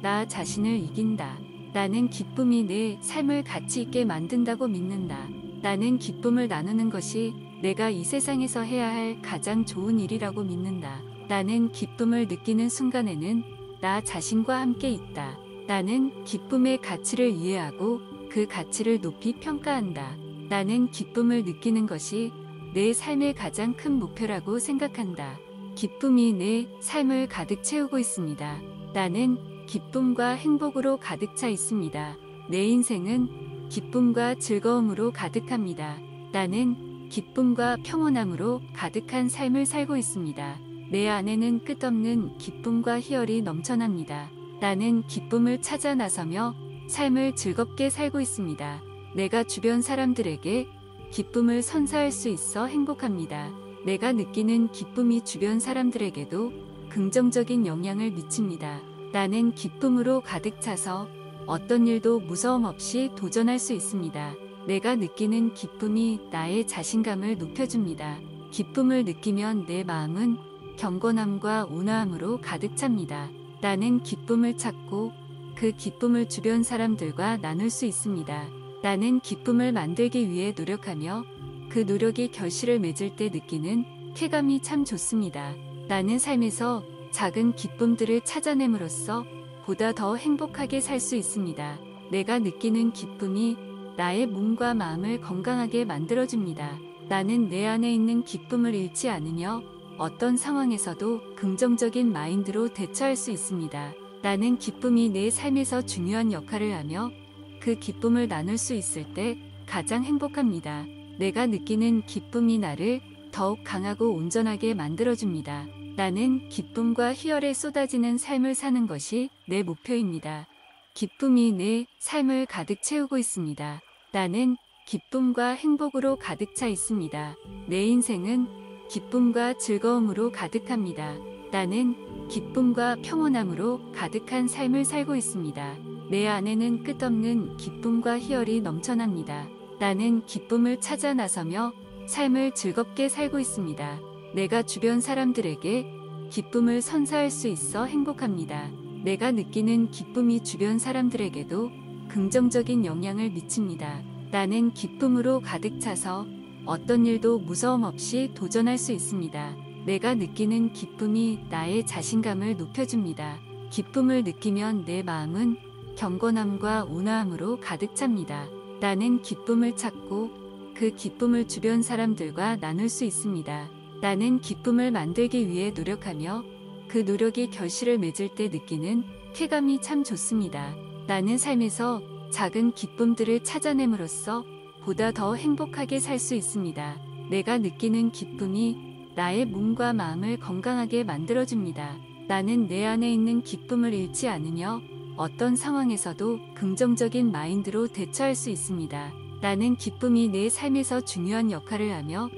나 자신을 이긴다. 나는 기쁨이 내 삶을 가치 있게 만든다고 믿는다. 나는 기쁨을 나누는 것이 내가 이 세상에서 해야 할 가장 좋은 일이라고 믿는다. 나는 기쁨을 느끼는 순간에는 나 자신과 함께 있다. 나는 기쁨의 가치를 이해하고 그 가치를 높이 평가한다. 나는 기쁨을 느끼는 것이 내 삶의 가장 큰 목표라고 생각한다. 기쁨이 내 삶을 가득 채우고 있습니다. 나는 기쁨과 행복으로 가득 차 있습니다. 내 인생은 기쁨과 즐거움으로 가득합니다. 나는 기쁨과 평온함으로 가득한 삶을 살고 있습니다. 내 안에는 끝없는 기쁨과 희열이 넘쳐납니다. 나는 기쁨을 찾아 나서며 삶을 즐겁게 살고 있습니다. 내가 주변 사람들에게 기쁨을 선사할 수 있어 행복합니다. 내가 느끼는 기쁨이 주변 사람들에게도 긍정적인 영향을 미칩니다. 나는 기쁨으로 가득 차서 어떤 일도 무서움 없이 도전할 수 있습니다. 내가 느끼는 기쁨이 나의 자신감을 높여줍니다. 기쁨을 느끼면 내 마음은 경건함과 온화함으로 가득 찹니다. 나는 기쁨을 찾고 그 기쁨을 주변 사람들과 나눌 수 있습니다. 나는 기쁨을 만들기 위해 노력하며 그 노력이 결실을 맺을 때 느끼는 쾌감이 참 좋습니다. 나는 삶에서 작은 기쁨들을 찾아냄으로써 보다 더 행복하게 살 수 있습니다. 내가 느끼는 기쁨이 나의 몸과 마음을 건강하게 만들어줍니다. 나는 내 안에 있는 기쁨을 잃지 않으며 어떤 상황에서도 긍정적인 마인드로 대처할 수 있습니다. 나는 기쁨이 내 삶에서 중요한 역할을 하며 그 기쁨을 나눌 수 있을 때 가장 행복합니다. 내가 느끼는 기쁨이 나를 더욱 강하고 온전하게 만들어줍니다. 나는 기쁨과 희열에 쏟아지는 삶을 사는 것이 내 목표입니다. 기쁨이 내 삶을 가득 채우고 있습니다. 나는 기쁨과 행복으로 가득 차 있습니다. 내 인생은 기쁨과 즐거움으로 가득합니다. 나는 기쁨과 평온함으로 가득한 삶을 살고 있습니다. 내 안에는 끝없는 기쁨과 희열이 넘쳐납니다. 나는 기쁨을 찾아 나서며 삶을 즐겁게 살고 있습니다. 내가 주변 사람들에게 기쁨을 선사할 수 있어 행복합니다. 내가 느끼는 기쁨이 주변 사람들에게도 긍정적인 영향을 미칩니다. 나는 기쁨으로 가득 차서 어떤 일도 무서움 없이 도전할 수 있습니다. 내가 느끼는 기쁨이 나의 자신감을 높여줍니다. 기쁨을 느끼면 내 마음은 경건함과 온화함으로 가득 찹니다. 나는 기쁨을 찾고 그 기쁨을 주변 사람들과 나눌 수 있습니다. 나는 기쁨을 만들기 위해 노력하며 그 노력이 결실을 맺을 때 느끼는 쾌감이 참 좋습니다. 나는 삶에서 작은 기쁨들을 찾아냄으로써 보다 더 행복하게 살 수 있습니다. 내가 느끼는 기쁨이 나의 몸과 마음을 건강하게 만들어줍니다. 나는 내 안에 있는 기쁨을 잃지 않으며 어떤 상황에서도 긍정적인 마인드로 대처할 수 있습니다. 나는 기쁨이 내 삶에서 중요한 역할을 하며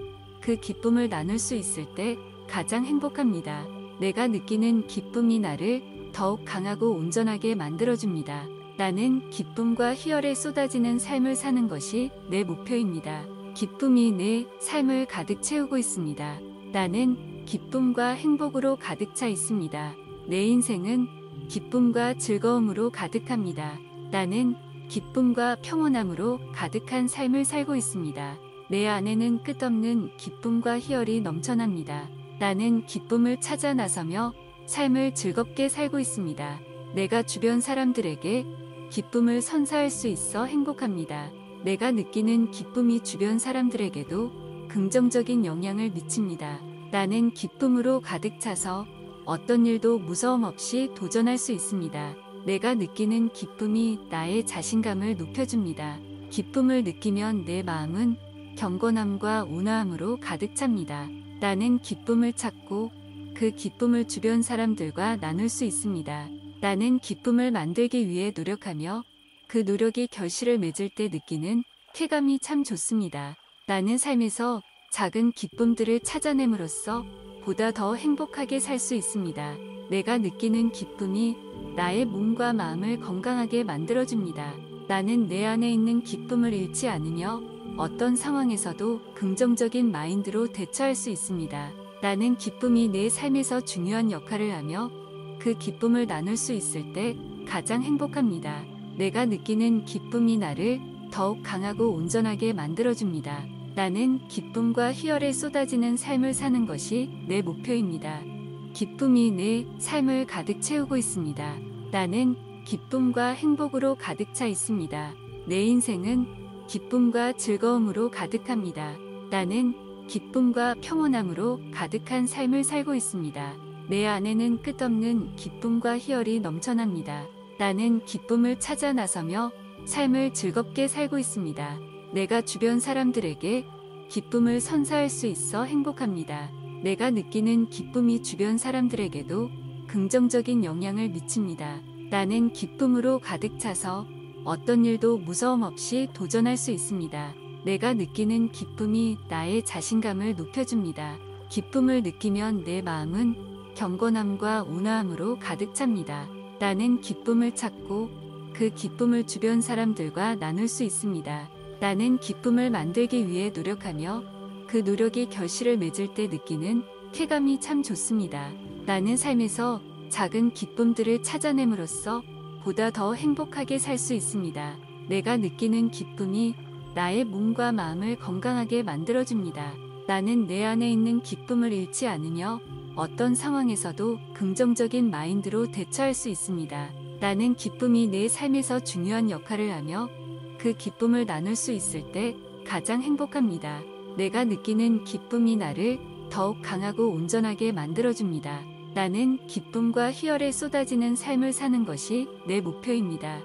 그 기쁨을 나눌 수 있을 때 가장 행복합니다. 내가 느끼는 기쁨이 나를 더욱 강하고 온전하게 만들어줍니다. 나는 기쁨과 희열에 쏟아지는 삶을 사는 것이 내 목표입니다. 기쁨이 내 삶을 가득 채우고 있습니다. 나는 기쁨과 행복으로 가득 차 있습니다. 내 인생은 기쁨과 즐거움으로 가득합니다. 나는 기쁨과 평온함으로 가득한 삶을 살고 있습니다. 내 안에는 끝없는 기쁨과 희열이 넘쳐납니다. 나는 기쁨을 찾아 나서며 삶을 즐겁게 살고 있습니다. 내가 주변 사람들에게 기쁨을 선사할 수 있어 행복합니다. 내가 느끼는 기쁨이 주변 사람들에게도 긍정적인 영향을 미칩니다. 나는 기쁨으로 가득 차서 어떤 일도 무서움 없이 도전할 수 있습니다. 내가 느끼는 기쁨이 나의 자신감을 높여줍니다. 기쁨을 느끼면 내 마음은 경건함과 온화함으로 가득 찹니다. 나는 기쁨을 찾고 그 기쁨을 주변 사람들과 나눌 수 있습니다. 나는 기쁨을 만들기 위해 노력하며 그 노력이 결실을 맺을 때 느끼는 쾌감이 참 좋습니다. 나는 삶에서 작은 기쁨들을 찾아냄으로써 보다 더 행복하게 살 수 있습니다. 내가 느끼는 기쁨이 나의 몸과 마음을 건강하게 만들어줍니다. 나는 내 안에 있는 기쁨을 잃지 않으며 어떤 상황에서도 긍정적인 마인드로 대처할 수 있습니다. 나는 기쁨이 내 삶에서 중요한 역할을 하며 그 기쁨을 나눌 수 있을 때 가장 행복합니다. 내가 느끼는 기쁨이 나를 더욱 강하고 온전하게 만들어줍니다. 나는 기쁨과 희열에 쏟아지는 삶을 사는 것이 내 목표입니다. 기쁨이 내 삶을 가득 채우고 있습니다. 나는 기쁨과 행복으로 가득 차 있습니다. 내 인생은 기쁨과 즐거움으로 가득합니다. 나는 기쁨과 평온함으로 가득한 삶을 살고 있습니다. 내 안에는 끝없는 기쁨과 희열이 넘쳐납니다. 나는 기쁨을 찾아 나서며 삶을 즐겁게 살고 있습니다. 내가 주변 사람들에게 기쁨을 선사할 수 있어 행복합니다. 내가 느끼는 기쁨이 주변 사람들에게도 긍정적인 영향을 미칩니다. 나는 기쁨으로 가득 차서 어떤 일도 무서움 없이 도전할 수 있습니다. 내가 느끼는 기쁨이 나의 자신감을 높여줍니다. 기쁨을 느끼면 내 마음은 경건함과 온화함으로 가득 찹니다. 나는 기쁨을 찾고 그 기쁨을 주변 사람들과 나눌 수 있습니다. 나는 기쁨을 만들기 위해 노력하며 그 노력이 결실을 맺을 때 느끼는 쾌감이 참 좋습니다. 나는 삶에서 작은 기쁨들을 찾아냄으로써 보다 더 행복하게 살 수 있습니다. 내가 느끼는 기쁨이 나의 몸과 마음을 건강하게 만들어줍니다. 나는 내 안에 있는 기쁨을 잃지 않으며 어떤 상황에서도 긍정적인 마인드로 대처할 수 있습니다. 나는 기쁨이 내 삶에서 중요한 역할을 하며 그 기쁨을 나눌 수 있을 때 가장 행복합니다. 내가 느끼는 기쁨이 나를 더욱 강하고 온전하게 만들어줍니다. 나는 기쁨과 희열에 쏟아지는 삶을 사는 것이 내 목표입니다.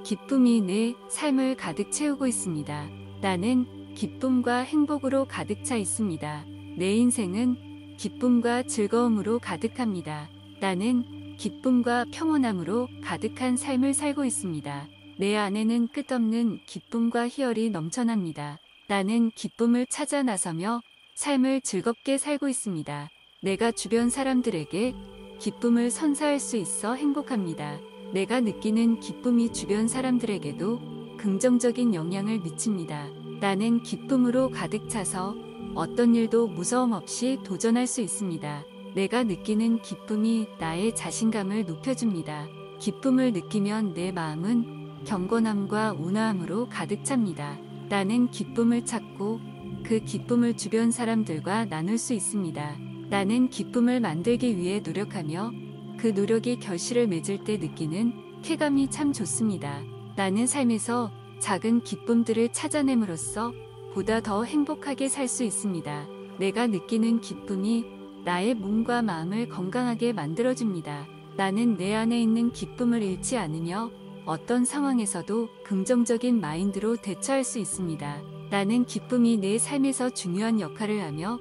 기쁨이 내 삶을 가득 채우고 있습니다. 나는 기쁨과 행복으로 가득 차 있습니다. 내 인생은 기쁨과 즐거움으로 가득합니다. 나는 기쁨과 평온함으로 가득한 삶을 살고 있습니다. 내 안에는 끝없는 기쁨과 희열이 넘쳐납니다. 나는 기쁨을 찾아 나서며 삶을 즐겁게 살고 있습니다. 내가 주변 사람들에게 기쁨을 선사할 수 있어 행복합니다. 내가 느끼는 기쁨이 주변 사람들에게도 긍정적인 영향을 미칩니다. 나는 기쁨으로 가득 차서 어떤 일도 무서움 없이 도전할 수 있습니다. 내가 느끼는 기쁨이 나의 자신감을 높여줍니다. 기쁨을 느끼면 내 마음은 경건함과 온화함으로 가득 찹니다. 나는 기쁨을 찾고 그 기쁨을 주변 사람들과 나눌 수 있습니다. 나는 기쁨을 만들기 위해 노력하며 그 노력이 결실을 맺을 때 느끼는 쾌감이 참 좋습니다. 나는 삶에서 작은 기쁨들을 찾아냄으로써 보다 더 행복하게 살 수 있습니다. 내가 느끼는 기쁨이 나의 몸과 마음을 건강하게 만들어줍니다. 나는 내 안에 있는 기쁨을 잃지 않으며 어떤 상황에서도 긍정적인 마인드로 대처할 수 있습니다. 나는 기쁨이 내 삶에서 중요한 역할을 하며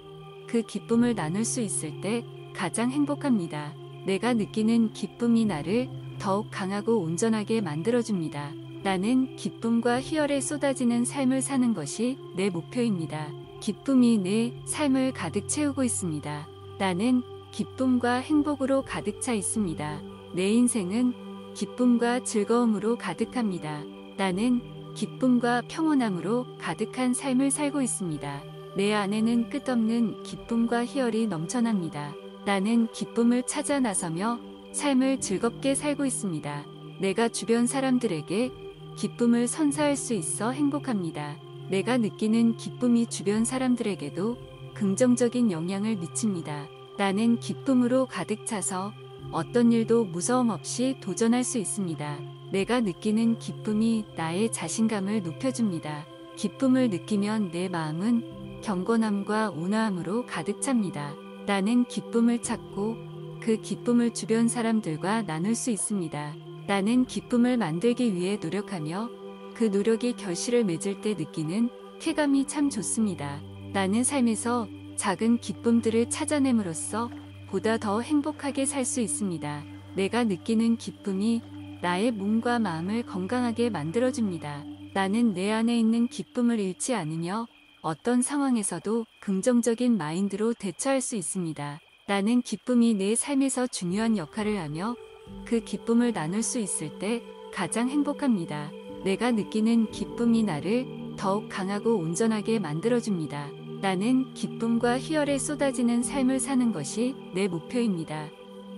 그 기쁨을 나눌 수 있을 때 가장 행복합니다. 내가 느끼는 기쁨이 나를 더욱 강하고 온전하게 만들어줍니다. 나는 기쁨과 희열에 쏟아지는 삶을 사는 것이 내 목표입니다. 기쁨이 내 삶을 가득 채우고 있습니다. 나는 기쁨과 행복으로 가득 차 있습니다. 내 인생은 기쁨과 즐거움으로 가득합니다. 나는 기쁨과 평온함으로 가득한 삶을 살고 있습니다. 내 안에는 끝없는 기쁨과 희열이 넘쳐납니다. 나는 기쁨을 찾아 나서며 삶을 즐겁게 살고 있습니다. 내가 주변 사람들에게 기쁨을 선사할 수 있어 행복합니다. 내가 느끼는 기쁨이 주변 사람들에게도 긍정적인 영향을 미칩니다. 나는 기쁨으로 가득 차서 어떤 일도 무서움 없이 도전할 수 있습니다. 내가 느끼는 기쁨이 나의 자신감을 높여줍니다. 기쁨을 느끼면 내 마음은 경건함과 온화함으로 가득 찹니다. 나는 기쁨을 찾고 그 기쁨을 주변 사람들과 나눌 수 있습니다. 나는 기쁨을 만들기 위해 노력하며 그 노력이 결실을 맺을 때 느끼는 쾌감이 참 좋습니다. 나는 삶에서 작은 기쁨들을 찾아냄으로써 보다 더 행복하게 살 수 있습니다. 내가 느끼는 기쁨이 나의 몸과 마음을 건강하게 만들어줍니다. 나는 내 안에 있는 기쁨을 잃지 않으며 어떤 상황에서도 긍정적인 마인드로 대처할 수 있습니다. 나는 기쁨이 내 삶에서 중요한 역할을 하며 그 기쁨을 나눌 수 있을 때 가장 행복합니다. 내가 느끼는 기쁨이 나를 더욱 강하고 온전하게 만들어줍니다. 나는 기쁨과 희열에 쏟아지는 삶을 사는 것이 내 목표입니다.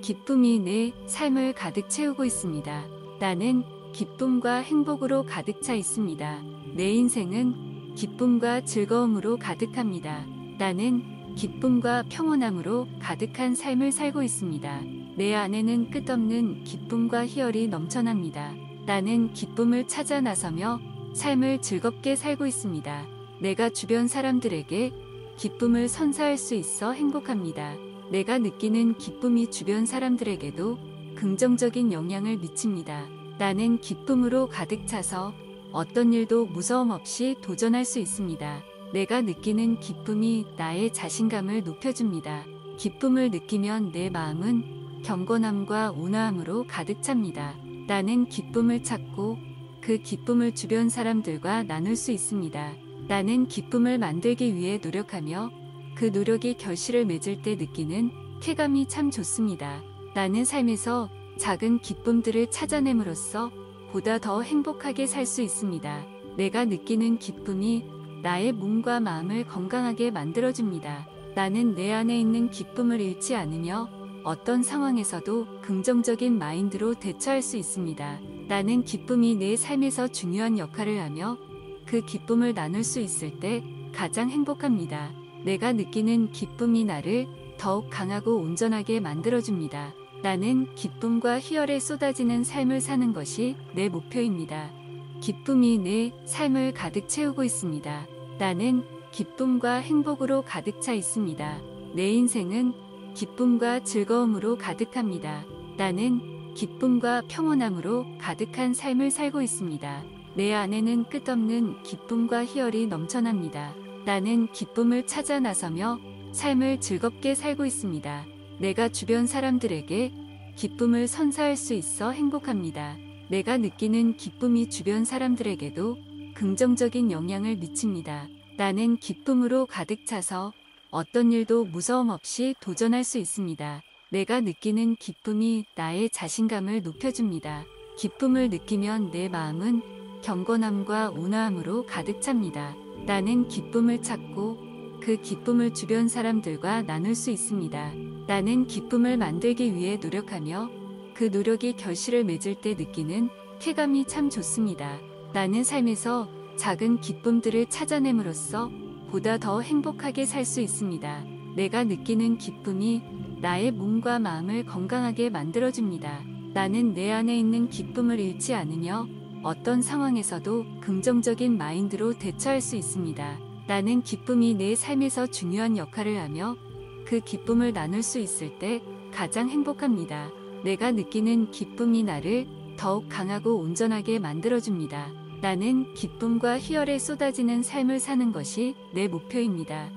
기쁨이 내 삶을 가득 채우고 있습니다. 나는 기쁨과 행복으로 가득 차 있습니다. 내 인생은 기쁨과 즐거움으로 가득합니다. 나는 기쁨과 평온함으로 가득한 삶을 살고 있습니다. 내 안에는 끝없는 기쁨과 희열이 넘쳐납니다. 나는 기쁨을 찾아 나서며 삶을 즐겁게 살고 있습니다. 내가 주변 사람들에게 기쁨을 선사할 수 있어 행복합니다. 내가 느끼는 기쁨이 주변 사람들에게도 긍정적인 영향을 미칩니다. 나는 기쁨으로 가득 차서 어떤 일도 무서움 없이 도전할 수 있습니다. 내가 느끼는 기쁨이 나의 자신감을 높여줍니다. 기쁨을 느끼면 내 마음은 경건함과 온화함으로 가득 찹니다. 나는 기쁨을 찾고 그 기쁨을 주변 사람들과 나눌 수 있습니다. 나는 기쁨을 만들기 위해 노력하며 그 노력이 결실을 맺을 때 느끼는 쾌감이 참 좋습니다. 나는 삶에서 작은 기쁨들을 찾아냄으로써 보다 더 행복하게 살 수 있습니다. 내가 느끼는 기쁨이 나의 몸과 마음을 건강하게 만들어줍니다. 나는 내 안에 있는 기쁨을 잃지 않으며 어떤 상황에서도 긍정적인 마인드로 대처할 수 있습니다. 나는 기쁨이 내 삶에서 중요한 역할을 하며 그 기쁨을 나눌 수 있을 때 가장 행복합니다. 내가 느끼는 기쁨이 나를 더욱 강하고 온전하게 만들어줍니다. 나는 기쁨과 희열에 쏟아지는 삶을 사는 것이 내 목표입니다. 기쁨이 내 삶을 가득 채우고 있습니다. 나는 기쁨과 행복으로 가득 차 있습니다. 내 인생은 기쁨과 즐거움으로 가득합니다. 나는 기쁨과 평온함으로 가득한 삶을 살고 있습니다. 내 안에는 끝없는 기쁨과 희열이 넘쳐납니다. 나는 기쁨을 찾아 나서며 삶을 즐겁게 살고 있습니다. 내가 주변 사람들에게 기쁨을 선사할 수 있어 행복합니다. 내가 느끼는 기쁨이 주변 사람들에게도 긍정적인 영향을 미칩니다. 나는 기쁨으로 가득 차서 어떤 일도 무서움 없이 도전할 수 있습니다. 내가 느끼는 기쁨이 나의 자신감을 높여줍니다. 기쁨을 느끼면 내 마음은 경건함과 온화함으로 가득 찹니다. 나는 기쁨을 찾고 그 기쁨을 주변 사람들과 나눌 수 있습니다. 나는 기쁨을 만들기 위해 노력하며 그 노력이 결실을 맺을 때 느끼는 쾌감이 참 좋습니다. 나는 삶에서 작은 기쁨들을 찾아냄으로써 보다 더 행복하게 살 수 있습니다. 내가 느끼는 기쁨이 나의 몸과 마음을 건강하게 만들어줍니다. 나는 내 안에 있는 기쁨을 잃지 않으며 어떤 상황에서도 긍정적인 마인드로 대처할 수 있습니다. 나는 기쁨이 내 삶에서 중요한 역할을 하며 그 기쁨을 나눌 수 있을 때 가장 행복합니다. 내가 느끼는 기쁨이 나를 더욱 강하고 온전하게 만들어줍니다. 나는 기쁨과 희열에 쏟아지는 삶을 사는 것이 내 목표입니다.